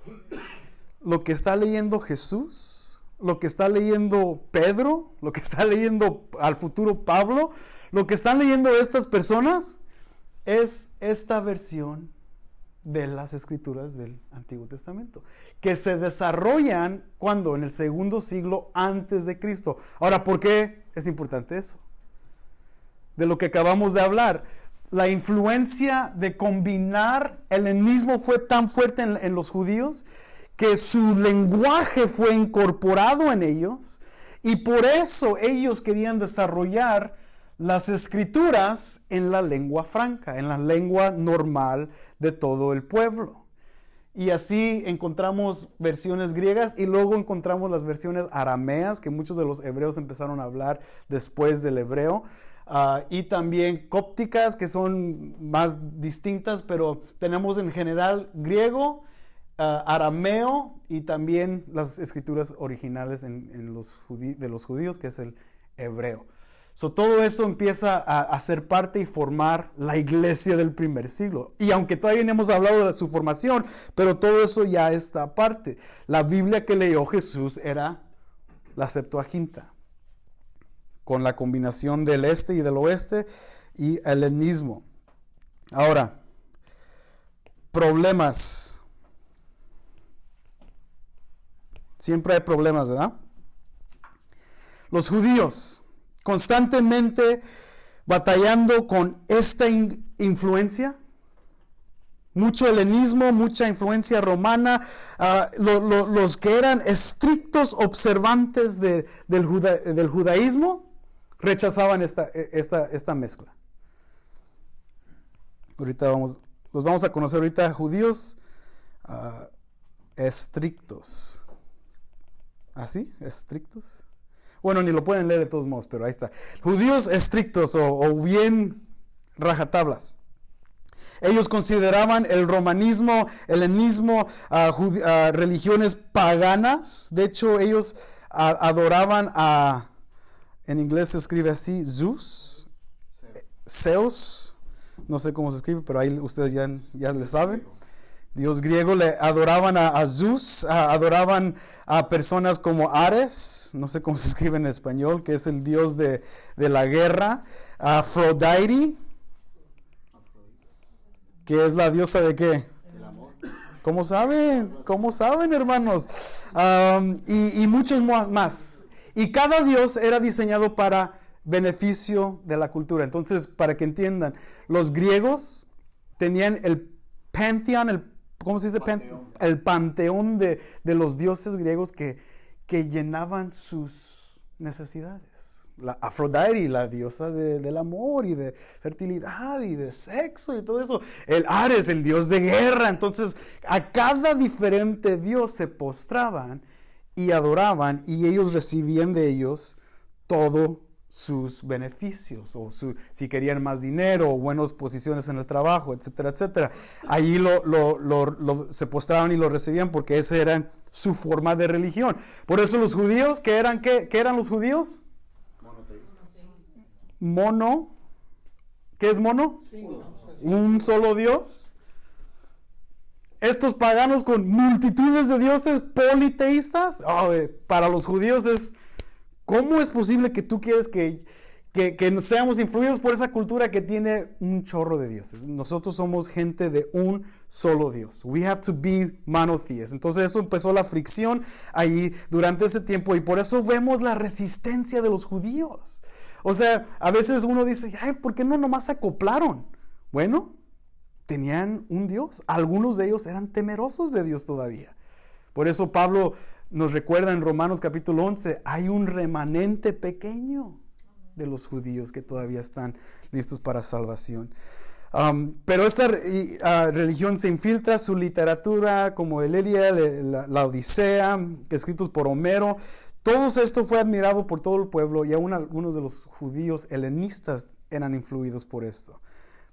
lo que está leyendo Jesús, lo que está leyendo Pedro, lo que está leyendo al futuro Pablo, lo que están leyendo estas personas es esta versión de las escrituras del Antiguo Testamento, que se desarrollan cuando en el segundo siglo antes de Cristo. Ahora, ¿por qué es importante eso? De lo que acabamos de hablar, la influencia de combinar el helenismo fue tan fuerte en los judíos que su lenguaje fue incorporado en ellos, y por eso ellos querían desarrollar las escrituras en la lengua franca, en la lengua normal de todo el pueblo. Y así encontramos versiones griegas y luego encontramos las versiones arameas, que muchos de los hebreos empezaron a hablar después del hebreo, y también cópticas, que son más distintas, pero tenemos en general griego, arameo y también las escrituras originales de los judíos, que es el hebreo. Todo eso empieza a ser parte y formar la iglesia del primer siglo. Y aunque todavía no hemos hablado de su formación, pero todo eso ya está aparte. La Biblia que leyó Jesús era la Septuaginta, con la combinación del este y del oeste y el helenismo. Ahora, problemas. Siempre hay problemas, ¿verdad? Los judíos constantemente batallando con esta influencia, mucho helenismo, mucha influencia romana. Los que eran estrictos observantes del judaísmo rechazaban esta mezcla. Ahorita los vamos a conocer ahorita, judíos estrictos. ¿Así? ¿Estrictos? Bueno, ni lo pueden leer de todos modos, pero ahí está. Judíos estrictos o bien rajatablas. Ellos consideraban el romanismo, el helenismo, religiones paganas. De hecho, ellos adoraban en inglés se escribe así, Zeus. No sé cómo se escribe, pero ahí ustedes ya le saben. Dios griego, le adoraban a Zeus, adoraban a personas como Ares, no sé cómo se escribe en español, que es el dios de la guerra, a Afrodite, que es la diosa de ¿qué? El amor. ¿Cómo saben? ¿Cómo saben, hermanos? Y muchos más. Y cada dios era diseñado para beneficio de la cultura. Entonces, para que entiendan, los griegos tenían el panteón, ¿cómo se dice? El panteón de los dioses griegos que llenaban sus necesidades. La Afrodite, la diosa del amor y de fertilidad y de sexo y todo eso. El Ares, el dios de guerra. Entonces, a cada diferente dios se postraban y adoraban, y ellos recibían de ellos todo sus beneficios, o si querían más dinero o buenas posiciones en el trabajo, etcétera, etcétera. Allí se postraban y lo recibían porque esa era su forma de religión. Por eso los judíos, ¿qué eran los judíos? Mono. ¿Qué es mono? Un solo Dios. estos paganos con multitudes de dioses politeístas, para los judíos es, ¿cómo es posible que tú quieres que seamos influidos por esa cultura que tiene un chorro de dioses? Nosotros somos gente de un solo Dios. We have to be monotheists. Entonces eso empezó la fricción ahí durante ese tiempo y por eso vemos la resistencia de los judíos. O sea, a veces uno dice, ay, ¿por qué no nomás se acoplaron? Bueno, tenían un Dios. Algunos de ellos eran temerosos de Dios todavía. Por eso Pablo nos recuerda en Romanos capítulo 11, hay un remanente pequeño de los judíos que todavía están listos para salvación. Pero esta religión se infiltra, su literatura como el Iliad, la Odisea, escritos por Homero, todo esto fue admirado por todo el pueblo y aún algunos de los judíos helenistas eran influidos por esto.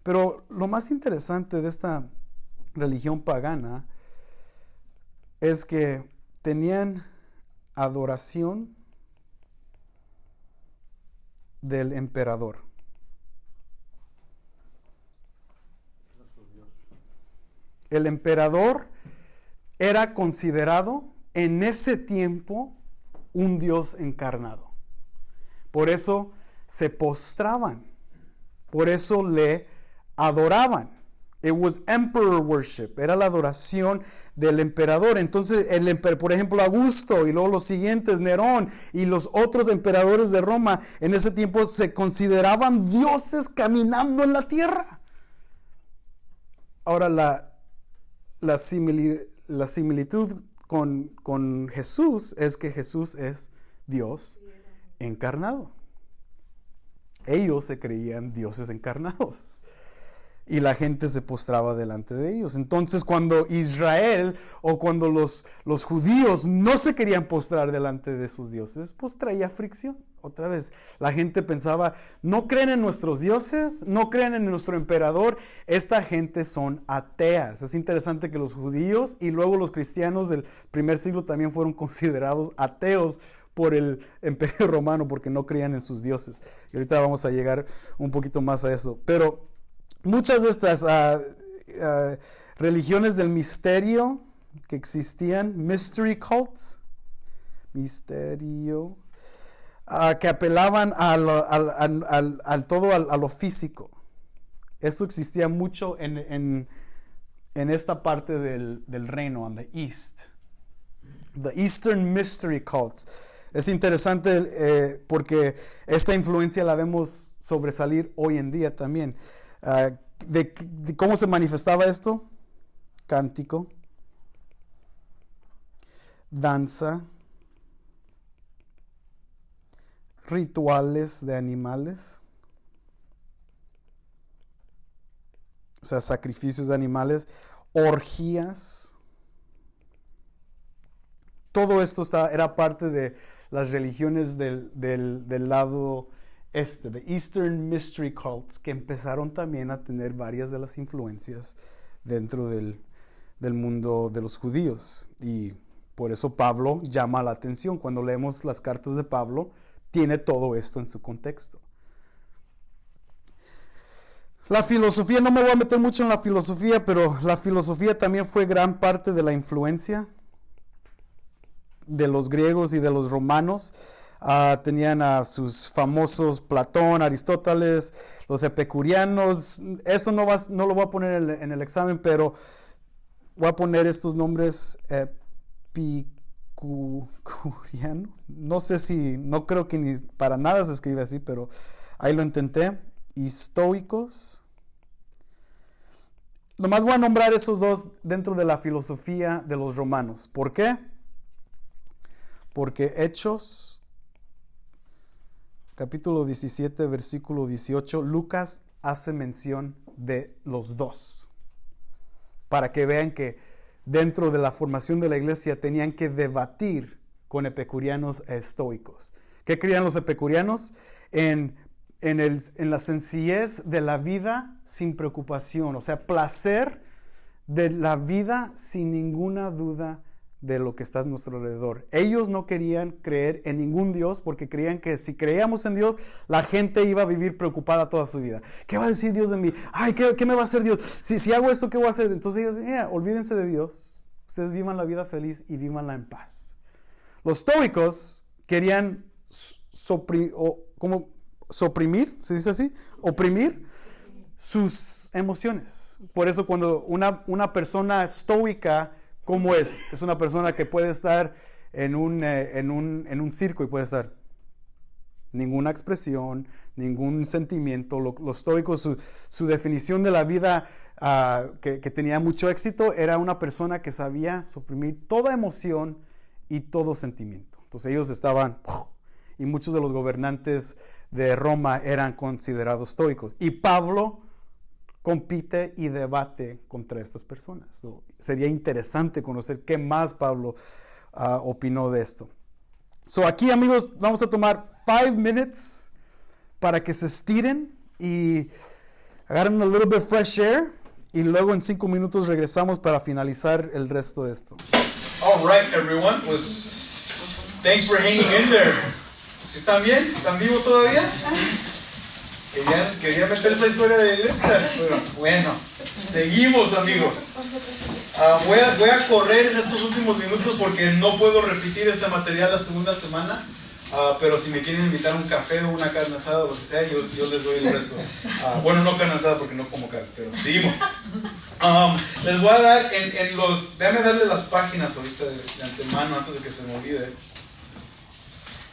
Pero lo más interesante de esta religión pagana es que tenían adoración del emperador. El emperador era considerado en ese tiempo un Dios encarnado. Por eso se postraban, por eso le adoraban. It was emperor worship, era la adoración del emperador. Entonces, por ejemplo, Augusto y luego los siguientes, Nerón y los otros emperadores de Roma, en ese tiempo se consideraban dioses caminando en la tierra. Ahora, la similitud con Jesús es que Jesús es Dios encarnado. Ellos se creían dioses encarnados. Y la gente se postraba delante de ellos. Entonces cuando Israel o cuando los judíos no se querían postrar delante de sus dioses, pues traía fricción. Otra vez, la gente pensaba, no creen en nuestros dioses, no creen en nuestro emperador, esta gente son ateas. Es interesante que los judíos y luego los cristianos del primer siglo también fueron considerados ateos por el imperio romano porque no creían en sus dioses. Y ahorita vamos a llegar un poquito más a eso. Pero muchas de estas religiones del misterio que existían, mystery cults, misterio, que apelaban a lo físico. Eso existía mucho en esta parte del reino, on the east. The Eastern Mystery Cults. Es interesante porque esta influencia la vemos sobresalir hoy en día también. De cómo se manifestaba esto: cántico, danza, rituales de animales, o sea, sacrificios de animales, orgías. Todo esto era parte de las religiones del lado este, de Eastern Mystery Cults, que empezaron también a tener varias de las influencias dentro del mundo de los judíos. Y por eso Pablo llama la atención. Cuando leemos las cartas de Pablo, tiene todo esto en su contexto. La filosofía, no me voy a meter mucho en la filosofía, pero la filosofía también fue gran parte de la influencia de los griegos y de los romanos. Tenían a sus famosos Platón, Aristóteles, los epicureanos. Esto no lo voy a poner en el examen, pero voy a poner estos nombres: epicuriano. No creo que ni para nada se escribe así, pero ahí lo intenté. Y estoicos. Nomás voy a nombrar esos dos dentro de la filosofía de los romanos. ¿Por qué? Porque Hechos, capítulo 17, versículo 18, Lucas hace mención de los dos, para que vean que dentro de la formación de la iglesia tenían que debatir con epicureanos e estoicos. ¿Qué creían los epicureanos? En la sencillez de la vida sin preocupación, o sea, placer de la vida sin ninguna duda de lo que está a nuestro alrededor. Ellos no querían creer en ningún Dios porque creían que si creíamos en Dios, la gente iba a vivir preocupada toda su vida. ¿Qué va a decir Dios de mí? Ay, ¿qué me va a hacer Dios? Si hago esto, ¿qué voy a hacer? Entonces ellos decían, olvídense de Dios. Ustedes vivan la vida feliz y vivanla en paz. Los estoicos querían oprimir sus emociones. Por eso cuando una persona estoica, ¿cómo es? Es una persona que puede estar en un circo y puede estar ninguna expresión, ningún sentimiento. Los estoicos, su definición de la vida que tenía mucho éxito era una persona que sabía suprimir toda emoción y todo sentimiento. Entonces ellos estaban, y muchos de los gobernantes de Roma eran considerados estoicos. Y Pablo compite y debate contra estas personas. Sería interesante conocer qué más Pablo opinó de esto. Aquí, amigos, vamos a tomar 5 minutes para que se estiren y agarren a little bit fresh air, y luego en 5 minutos regresamos para finalizar el resto de esto. All right, everyone. Pues, thanks for hanging in there. ¿Sí están bien? ¿Están vivos todavía? Quería meter esa historia de la iglesia. Pero bueno, seguimos, amigos. Voy a correr en estos últimos minutos porque no puedo repetir este material la segunda semana. Pero si me quieren invitar a un café o una carne asada o lo que sea, yo les doy el resto. Bueno, no carne asada porque no como carne, pero seguimos. Les voy a dar déjame darle las páginas ahorita de antemano antes de que se me olvide.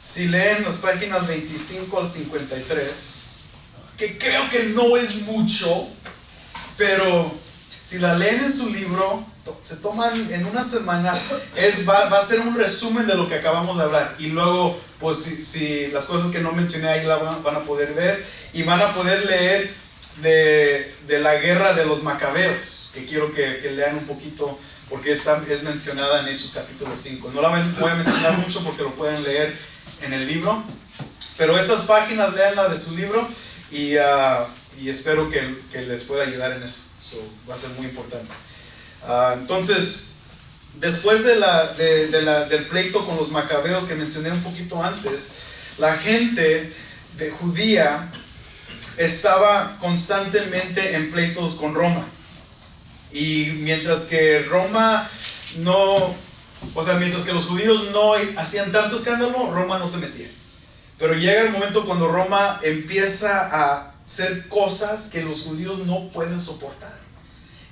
Si leen las páginas 25 al 53, que creo que no es mucho, pero si la leen en su libro, se toman en una semana, va a ser un resumen de lo que acabamos de hablar. Y luego, pues si las cosas que no mencioné ahí van a poder ver, y van a poder leer de la guerra de los macabeos, que quiero que lean un poquito, porque es mencionada en Hechos capítulo 5. No la voy a mencionar mucho porque lo pueden leer en el libro, pero esas páginas leanla de su libro, y espero que les pueda ayudar en eso. Va a ser muy importante. Entonces, después del pleito con los macabeos que mencioné un poquito antes, la gente de judía estaba constantemente en pleitos con Roma. Y mientras que mientras que los judíos no hacían tanto escándalo, Roma no se metía. Pero llega el momento cuando Roma empieza a hacer cosas que los judíos no pueden soportar.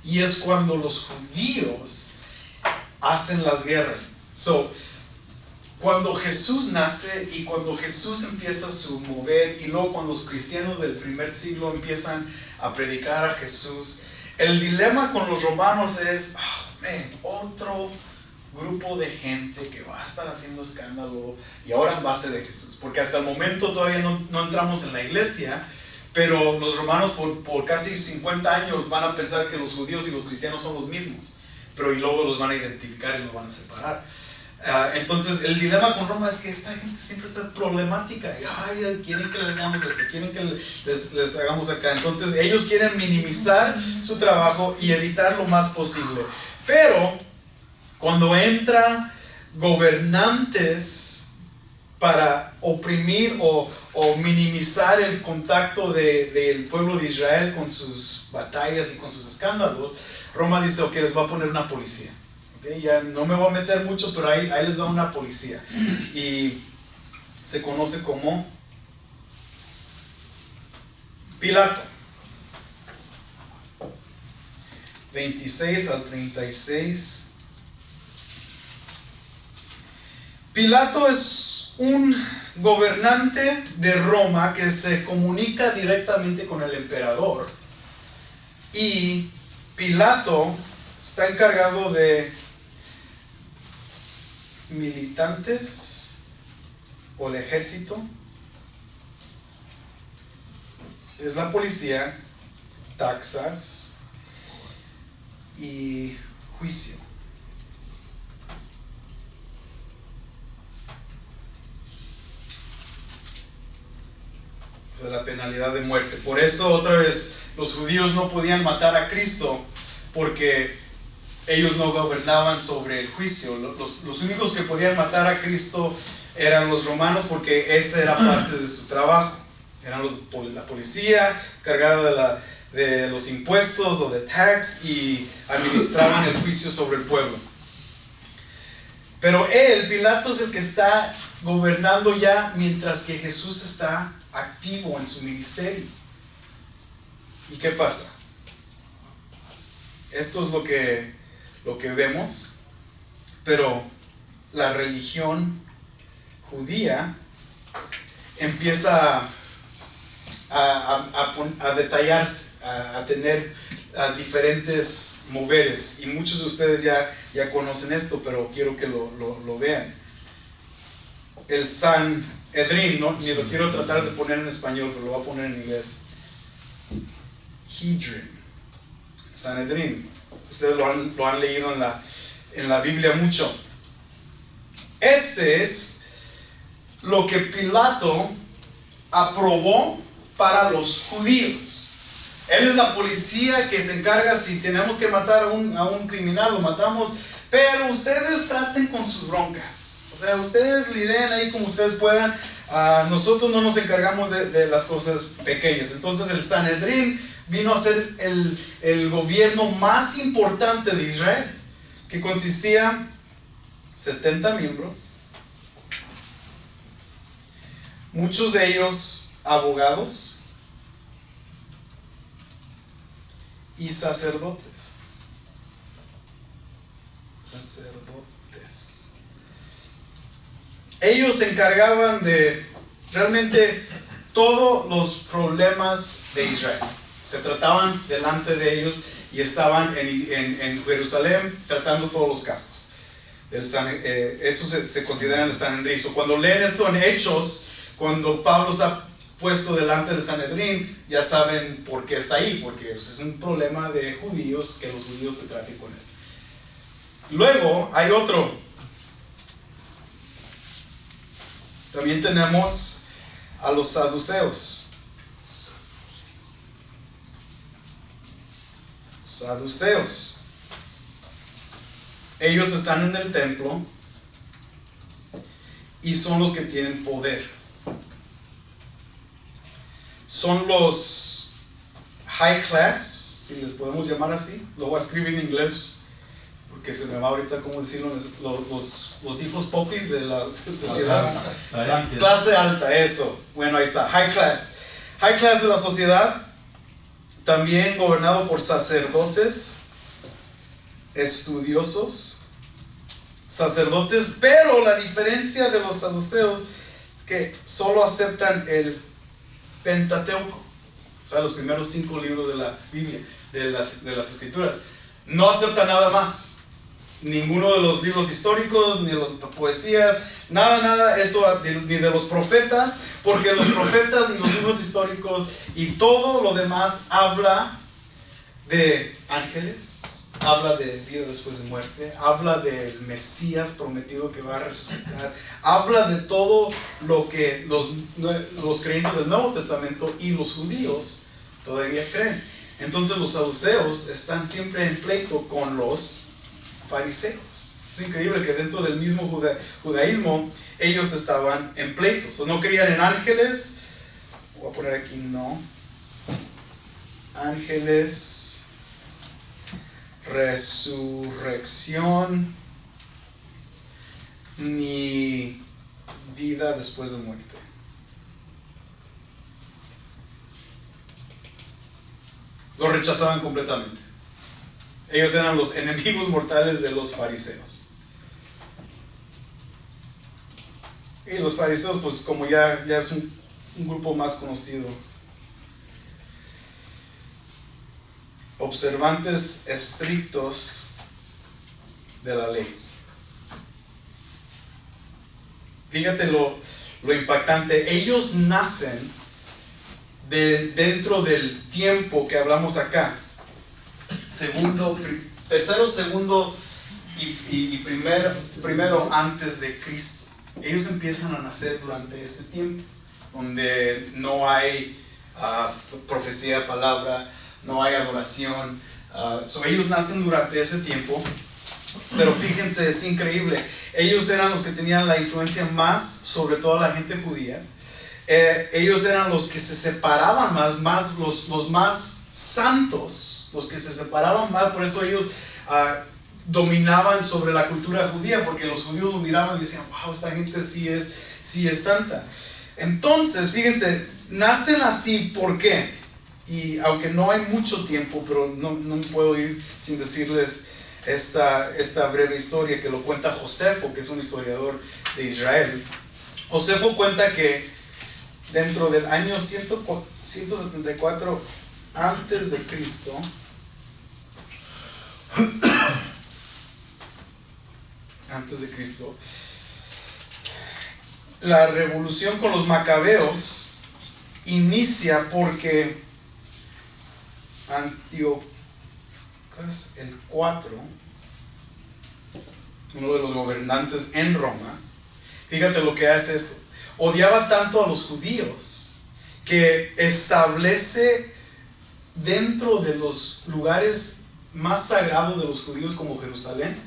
Y es cuando los judíos hacen las guerras. Cuando Jesús nace y cuando Jesús empieza su mover, y luego cuando los cristianos del primer siglo empiezan a predicar a Jesús, el dilema con los romanos es, otro grupo de gente que va a estar haciendo escándalo, y ahora en base de Jesús, porque hasta el momento todavía no entramos en la iglesia, pero los romanos por casi 50 años van a pensar que los judíos y los cristianos son los mismos, pero y luego los van a identificar y los van a separar. Entonces el dilema con Roma es que esta gente siempre está problemática, y quieren que les hagamos esto, quieren que les hagamos acá. Entonces ellos quieren minimizar su trabajo y evitar lo más posible, pero cuando entran gobernantes para oprimir o minimizar el contacto del pueblo de Israel con sus batallas y con sus escándalos, Roma dice, ok, les va a poner una policía. Okay, ya no me voy a meter mucho, pero ahí les va una policía. Y se conoce como Pilato. 26 al 36. Pilato es un gobernante de Roma que se comunica directamente con el emperador, y Pilato está encargado de militantes o el ejército, es la policía, taxas y juicio. O sea, la penalidad de muerte. Por eso otra vez los judíos no podían matar a Cristo, porque ellos no gobernaban sobre el juicio. Los únicos que podían matar a Cristo eran los romanos, porque esa era parte de su trabajo. Eran la policía cargada de los impuestos o de tax, y administraban el juicio sobre el pueblo. Pero Pilato, es el que está gobernando ya, mientras que Jesús está activo en su ministerio. ¿Y qué pasa? Esto es lo que vemos, pero la religión judía empieza a detallarse, a tener diferentes moveres, y muchos de ustedes ya conocen esto, pero quiero que lo vean. El Sanedrín, ¿no? Ni lo quiero tratar de poner en español, pero lo voy a poner en inglés. Hedrin, Sanedrín. Ustedes lo han leído en la Biblia mucho. Este es lo que Pilato aprobó para los judíos. Él es la policía que se encarga, si tenemos que matar a un criminal, lo matamos, pero ustedes traten con sus broncas. O sea, ustedes lideren ahí como ustedes puedan. Nosotros no nos encargamos de las cosas pequeñas. Entonces el Sanedrín vino a ser el gobierno más importante de Israel, que consistía 70 miembros, muchos de ellos abogados y sacerdotes. Ellos se encargaban de realmente todos los problemas de Israel. Se trataban delante de ellos y estaban en Jerusalén tratando todos los casos. Eso se considera el Sanedrín. Cuando leen esto en Hechos, cuando Pablo está puesto delante del Sanedrín, ya saben por qué está ahí, porque es un problema de judíos, que los judíos se traten con él. Luego hay otro. También tenemos a los saduceos. Ellos están en el templo y son los que tienen poder. Son los high class, si les podemos llamar así. Lo voy a escribir en inglés porque se me va ahorita cómo decirlo. Los hijos popis de la sociedad. La clase alta, eso. Bueno, ahí está, high class. High class de la sociedad. También gobernado por sacerdotes, estudiosos, sacerdotes, pero la diferencia de los saduceos es que solo aceptan el Pentateuco, o sea, los primeros 5 libros de la Biblia, de las escrituras. No aceptan nada más, ninguno de los libros históricos, ni de las poesías, nada, eso, ni de los profetas, porque los profetas y los libros históricos y todo lo demás habla de ángeles, habla de vida después de muerte, habla del Mesías prometido que va a resucitar, habla de todo lo que los creyentes del Nuevo Testamento y los judíos todavía creen. Entonces los saduceos están siempre en pleito con los fariseos. Es increíble que dentro del mismo judaísmo ellos estaban en pleitos. O no creían en ángeles. Voy a poner aquí no. Ángeles, resurrección, ni vida después de muerte. Lo rechazaban completamente. Ellos eran los enemigos mortales de los fariseos. Y los fariseos, pues como ya es un grupo más conocido. Observantes estrictos de la ley. Fíjate lo impactante. Ellos nacen dentro del tiempo que hablamos acá. Tercero, segundo y primero antes de Cristo. Ellos empiezan a nacer durante este tiempo, donde no hay profecía de palabra, no hay adoración, Ellos nacen durante ese tiempo. Pero fíjense, es increíble. Ellos eran los que tenían la influencia más sobre toda la gente judía. Ellos eran los que se separaban más los más santos, los que se separaban más. Por eso ellos dominaban sobre la cultura judía, porque los judíos lo miraban y decían, wow, esta gente sí es santa. Entonces, fíjense, nacen así, ¿por qué? Y aunque no hay mucho tiempo, pero no puedo ir sin decirles esta breve historia que lo cuenta Josefo, que es un historiador de Israel. Josefo cuenta que dentro del año 174 antes de Cristo, la revolución con los macabeos inicia porque Antíoco el 4, uno de los gobernantes en Roma, fíjate lo que hace esto. Odiaba tanto a los judíos que establece dentro de los lugares más sagrados de los judíos como Jerusalén,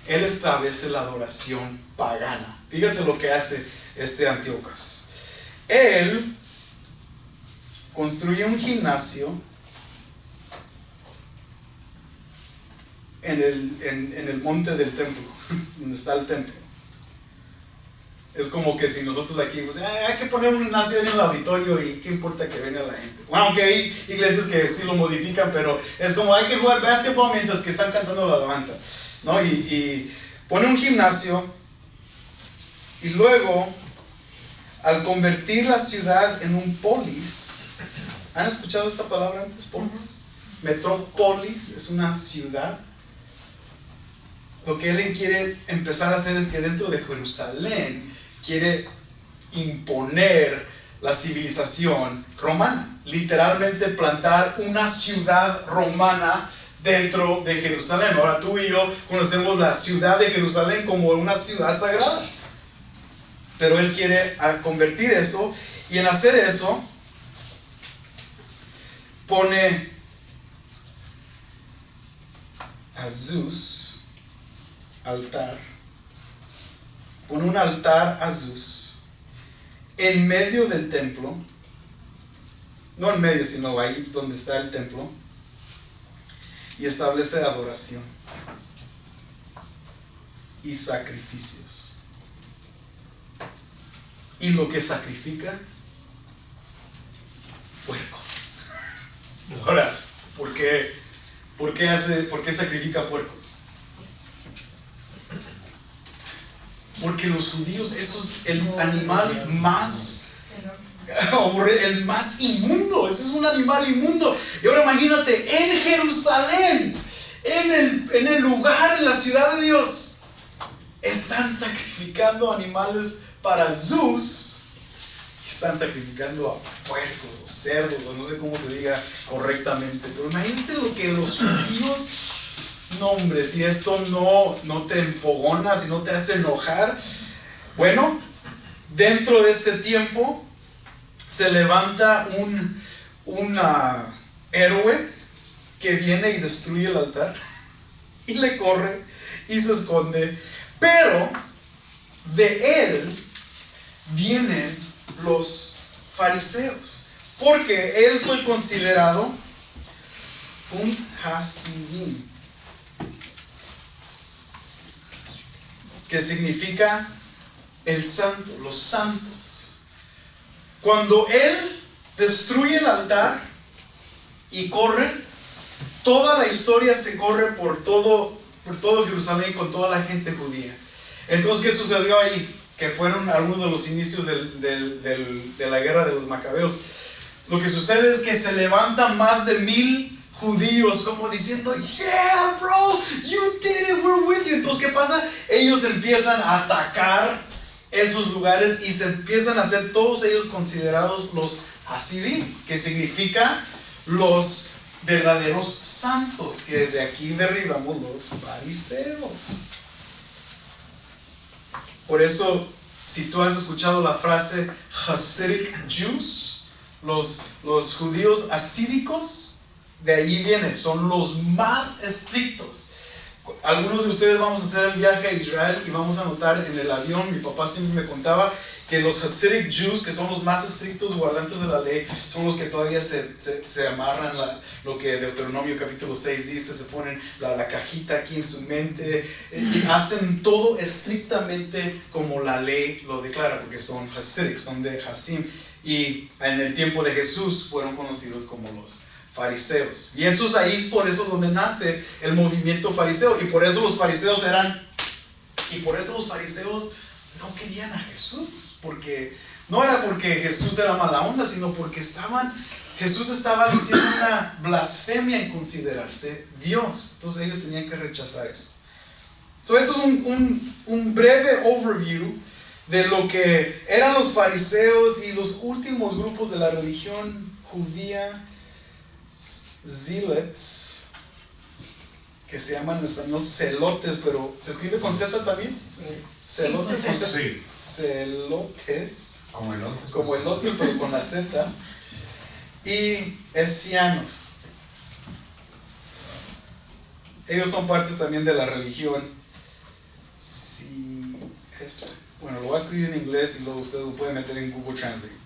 él establece la adoración pagana. Fíjate lo que hace este Antíocas. Él construye un gimnasio en el monte del templo, donde está el templo. Es como que si nosotros aquí, pues, hay que poner un gimnasio en el auditorio y qué importa que venga la gente. Bueno, aunque hay iglesias que sí lo modifican, pero es como hay que jugar básquetbol mientras que están cantando la alabanza, ¿no? Y pone un gimnasio y luego, al convertir la ciudad en un polis, ¿han escuchado esta palabra antes? Polis. Metrópolis es una ciudad. Lo que él quiere empezar a hacer es que dentro de Jerusalén quiere imponer la civilización romana. Literalmente plantar una ciudad romana dentro de Jerusalén. Ahora tú y yo conocemos la ciudad de Jerusalén como una ciudad sagrada. Pero él quiere convertir eso, y en hacer eso pone a Zeus, altar, pone un altar a Zeus en medio del templo, no en medio, sino ahí donde está el templo, y establece adoración y sacrificios. Y lo que sacrifica, puerco. Ahora, ¿por qué sacrifica puercos? Porque los judíos, eso es el animal más, el más inmundo. Ese es un animal inmundo. Y ahora imagínate, en Jerusalén, en el lugar, en la ciudad de Dios, están sacrificando animales para Zeus. Están sacrificando a puercos o cerdos, o no sé cómo se diga correctamente. Pero imagínate lo que los judíos... No, hombre, si esto no te enfogona, si no te hace enojar. Bueno, dentro de este tiempo se levanta un héroe que viene y destruye el altar y le corre y se esconde. Pero de él vienen los fariseos, porque él fue considerado un hasidim, que significa el santo, los santos. Cuando él destruye el altar y corre, toda la historia se corre por todo Jerusalén y con toda la gente judía. Entonces, ¿qué sucedió ahí? Que fueron algunos de los inicios de la guerra de los macabeos. Lo que sucede es que se levantan más de 1000 judíos como diciendo, yeah bro, you did it, we're with you. Entonces, ¿qué pasa? Ellos empiezan a atacar esos lugares y se empiezan a hacer todos ellos considerados los hasidim, que significa los verdaderos santos, que de aquí derribamos los fariseos. Por eso, si tú has escuchado la frase Hasidic Jews, los judíos hasídicos, de ahí viene, son los más estrictos. Algunos de ustedes vamos a hacer el viaje a Israel y vamos a notar en el avión, mi papá siempre me contaba que los Hasidic Jews, que son los más estrictos guardantes de la ley, son los que todavía se amarran lo que Deuteronomio capítulo 6 dice, se ponen la cajita aquí en su mente, y hacen todo estrictamente como la ley lo declara, porque son Hasidic, son de Hasim, y en el tiempo de Jesús fueron conocidos como los fariseos. Y eso es ahí, por eso donde nace el movimiento fariseo, y por eso los fariseos no querían a Jesús, porque no era porque Jesús era mala onda, sino porque Jesús estaba diciendo una blasfemia en considerarse Dios. Entonces ellos tenían que rechazar eso. Entonces eso es un breve overview de lo que eran los fariseos y los últimos grupos de la religión judía, zealots, que se llaman en español celotes, pero se escribe con Z también. Celotes, con Z. Sí. Celotes, Como elotes. pero con la Z. Y escianos. Ellos son partes también de la religión. Bueno, lo voy a escribir en inglés y luego ustedes lo pueden meter en Google Translate.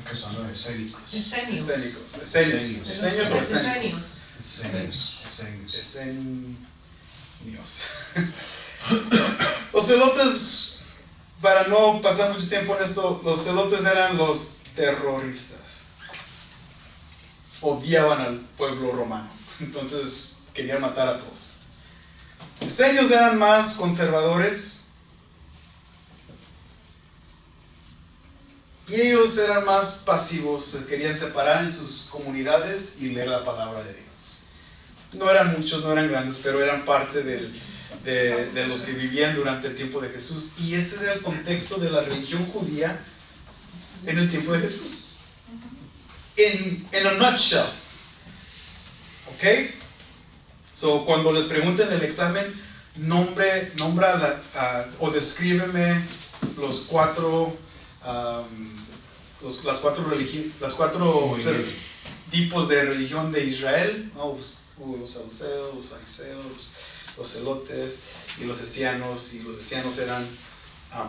Que son los escénicos. Esenios. ¿Esenios o escénicos? Escénicos. Los celotes, para no pasar mucho tiempo en esto, los celotes eran los terroristas. Odiaban al pueblo romano, entonces querían matar a todos. Esenios eran más conservadores y ellos eran más pasivos, se querían separar en sus comunidades y leer la palabra de Dios. No eran muchos, no eran grandes, pero eran parte de los que vivían durante el tiempo de Jesús. Y ese era el contexto de la religión judía en el tiempo de Jesús. In a nutshell. ¿Ok? So, cuando les pregunten el examen, nombra o descríbeme las cuatro tipos de religión de Israel, ¿no? Los saduceos, los fariseos, los celotes y los escianos. Y los escianos eran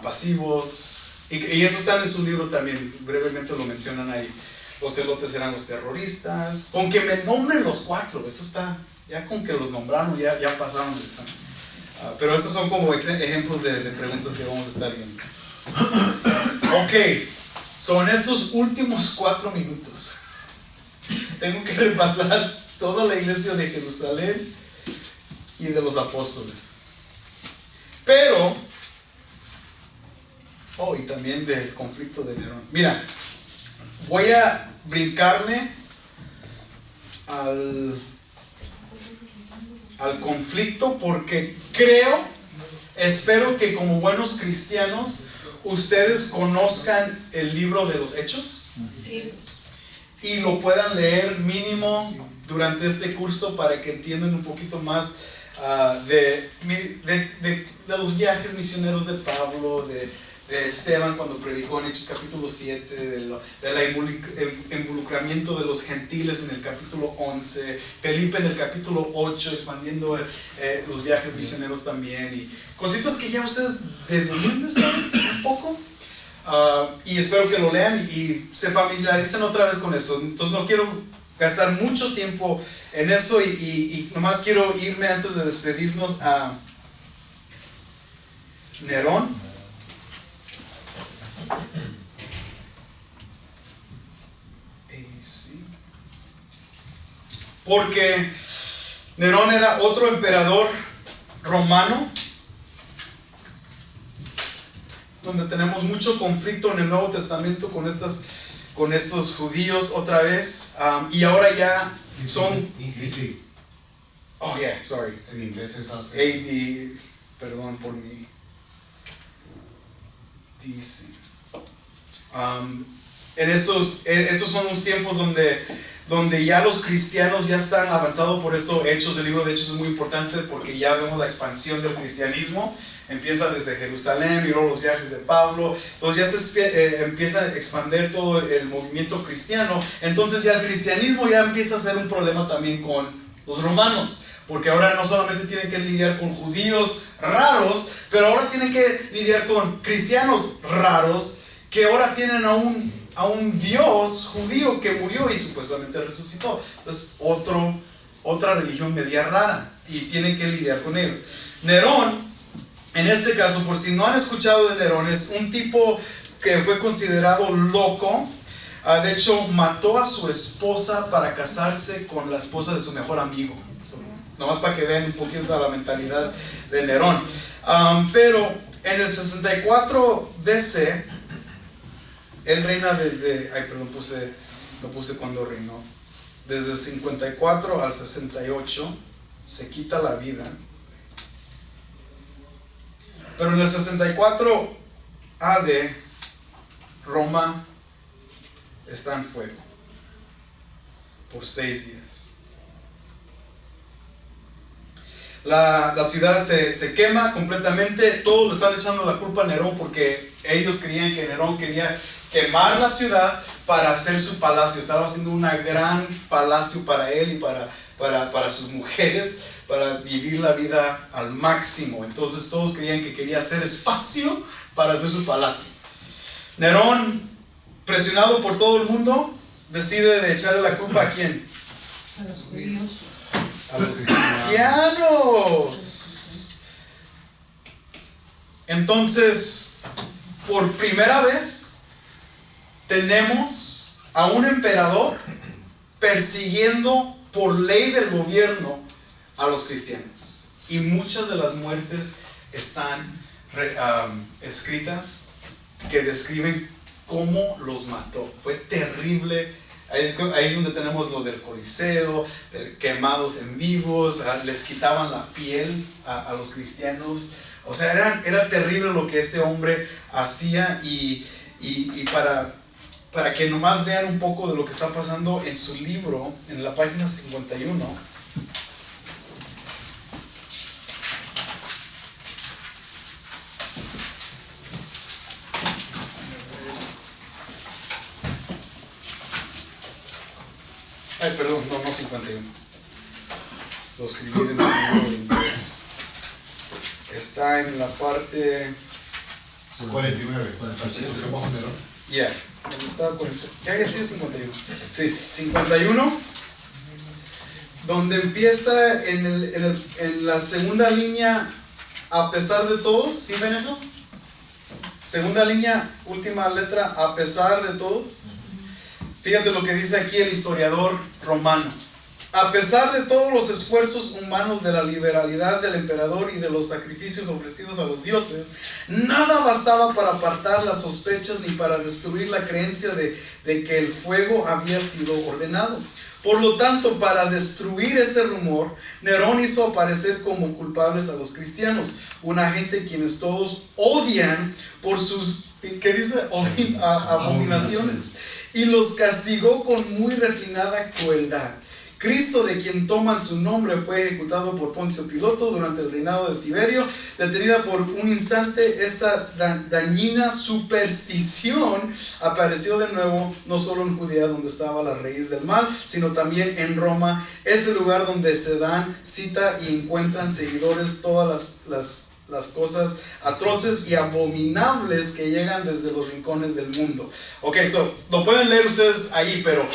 pasivos, y eso está en su libro también, brevemente lo mencionan ahí. Los celotes eran los terroristas. Con que me nombren los cuatro, eso está, ya con que los nombraron, ya pasaron el examen. Pero esos son como ejemplos de preguntas que vamos a estar viendo. Ok, son estos últimos 4 minutos. Tengo que repasar toda la iglesia de Jerusalén y de los apóstoles. Pero, y también del conflicto de Nerón. Mira, voy a brincarme al conflicto porque espero que como buenos cristianos ustedes conozcan el libro de los Hechos y lo puedan leer mínimo durante este curso para que entiendan un poquito más de los viajes misioneros de Pablo, de Esteban cuando predicó en Hechos capítulo 7, del involucramiento de los gentiles en el capítulo 11, Felipe en el capítulo 8 expandiendo los viajes misioneros también, y cositas que ya ustedes deberían de saber un poco, y espero que lo lean y se familiaricen otra vez con eso. Entonces no quiero gastar mucho tiempo en eso, y nomás quiero irme antes de despedirnos a Nerón. Porque Nerón era otro emperador romano, donde tenemos mucho conflicto en el Nuevo Testamento con estos judíos otra vez, y ahora ya son Sí. oh yeah, sorry, En inglés es así. AD, perdón por mi DC. Estos son los tiempos donde ya los cristianos ya están avanzados. Por eso el libro de Hechos es muy importante, porque ya vemos la expansión del cristianismo empieza desde Jerusalén y luego los viajes de Pablo. Entonces ya se empieza a expandir todo el movimiento cristiano. Entonces ya el cristianismo ya empieza a ser un problema también con los romanos, porque ahora no solamente tienen que lidiar con judíos raros, pero ahora tienen que lidiar con cristianos raros que ahora tienen a un Dios judío que murió y supuestamente resucitó. Entonces otra religión media rara y tienen que lidiar con ellos. Nerón, en este caso, por si no han escuchado de Nerón, es un tipo que fue considerado loco. De hecho, mató a su esposa para casarse con la esposa de su mejor amigo. Nomás para que vean un poquito de la mentalidad de Nerón. Pero en el 64 DC, él reina desde... lo puse cuando reinó. Desde el 54 al 68, se quita la vida. Pero en el 64 AD, Roma está en fuego por 6 días. La ciudad se quema completamente. Todos le están echando la culpa a Nerón porque ellos creían que Nerón quería quemar la ciudad para hacer su palacio. Estaba haciendo un gran palacio para él y para sus mujeres, para vivir la vida al máximo. Entonces todos creían que quería hacer espacio para hacer su palacio. Nerón, presionado por todo el mundo, decide de echarle la culpa ¿a quién? A los judíos. A los cristianos. Entonces, por primera vez tenemos a un emperador persiguiendo por ley del gobierno a los cristianos. Y muchas de las muertes están escritas que describen cómo los mató. Fue terrible. Ahí es donde tenemos lo del Coliseo, quemados en vivos, les quitaban la piel a los cristianos. O sea, era terrible lo que este hombre hacía. Y para que nomás vean un poco de lo que está pasando en su libro, en la página 51. Perdón, no 51. Lo escribí en el libro de inglés. Está en la parte 49. Ya, ¿dónde estaba 40? Ya sí es 51. Sí, 51. Donde empieza en la segunda línea, a pesar de todos. ¿Sí ven eso? Segunda línea, última letra, a pesar de todos. Fíjate lo que dice aquí el historiador romano. A pesar de todos los esfuerzos humanos, de la liberalidad del emperador y de los sacrificios ofrecidos a los dioses, nada bastaba para apartar las sospechas ni para destruir la creencia de que el fuego había sido ordenado. Por lo tanto, para destruir ese rumor, Nerón hizo aparecer como culpables a los cristianos, una gente quienes todos odian por sus, ¿qué dice? Abominaciones. Y los castigó con muy refinada crueldad. Cristo, de quien toman su nombre, fue ejecutado por Poncio Pilato durante el reinado de Tiberio. Detenida por un instante, esta dañina superstición apareció de nuevo, no solo en Judea, donde estaba la raíz del mal, sino también en Roma, ese lugar donde se dan cita y encuentran seguidores todas las cosas atroces y abominables que llegan desde los rincones del mundo. Ok, lo pueden leer ustedes ahí, pero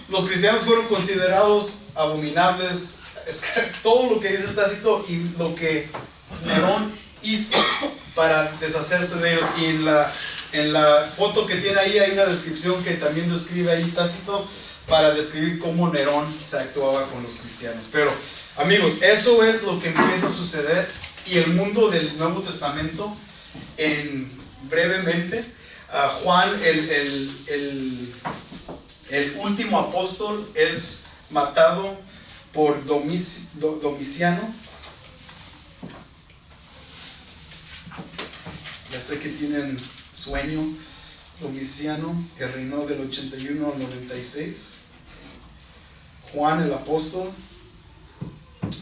los cristianos fueron considerados abominables. Es que todo lo que dice Tácito y lo que Nerón hizo para deshacerse de ellos. Y en la foto que tiene ahí hay una descripción que también describe ahí Tácito para describir cómo Nerón se actuaba con los cristianos. Pero amigos, eso es lo que empieza a suceder. Y el mundo del Nuevo Testamento, brevemente, Juan, el último apóstol, es matado por Domiciano. Ya sé que tienen sueño. Domiciano, que reinó del 81 al 96. Juan el apóstol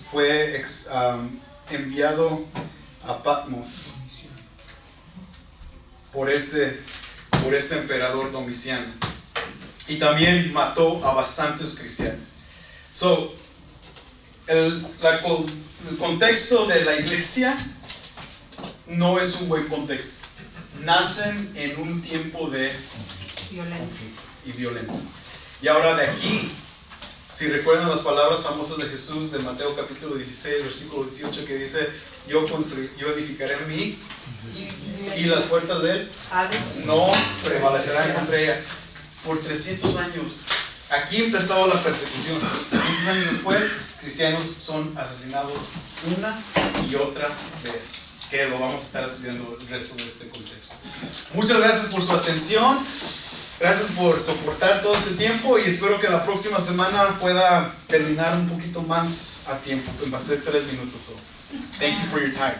fue enviado a Patmos por este emperador Domiciano. Y también mató a bastantes cristianos. So, el contexto de la iglesia no es un buen contexto. Nacen en un tiempo de conflicto y violento. Y ahora de aquí, si recuerdan las palabras famosas de Jesús de Mateo capítulo 16, versículo 18, que dice: yo edificaré a mí y las puertas de él no prevalecerán contra ella. Por 300 años, aquí empezó la persecución. 300 años después, cristianos son asesinados una y otra vez, que lo vamos a estar estudiando el resto de este contexto. Muchas gracias por su atención. Gracias por soportar todo este tiempo y espero que la próxima semana pueda terminar un poquito más a tiempo. Va a ser 3 minutos. So, thank you for your time.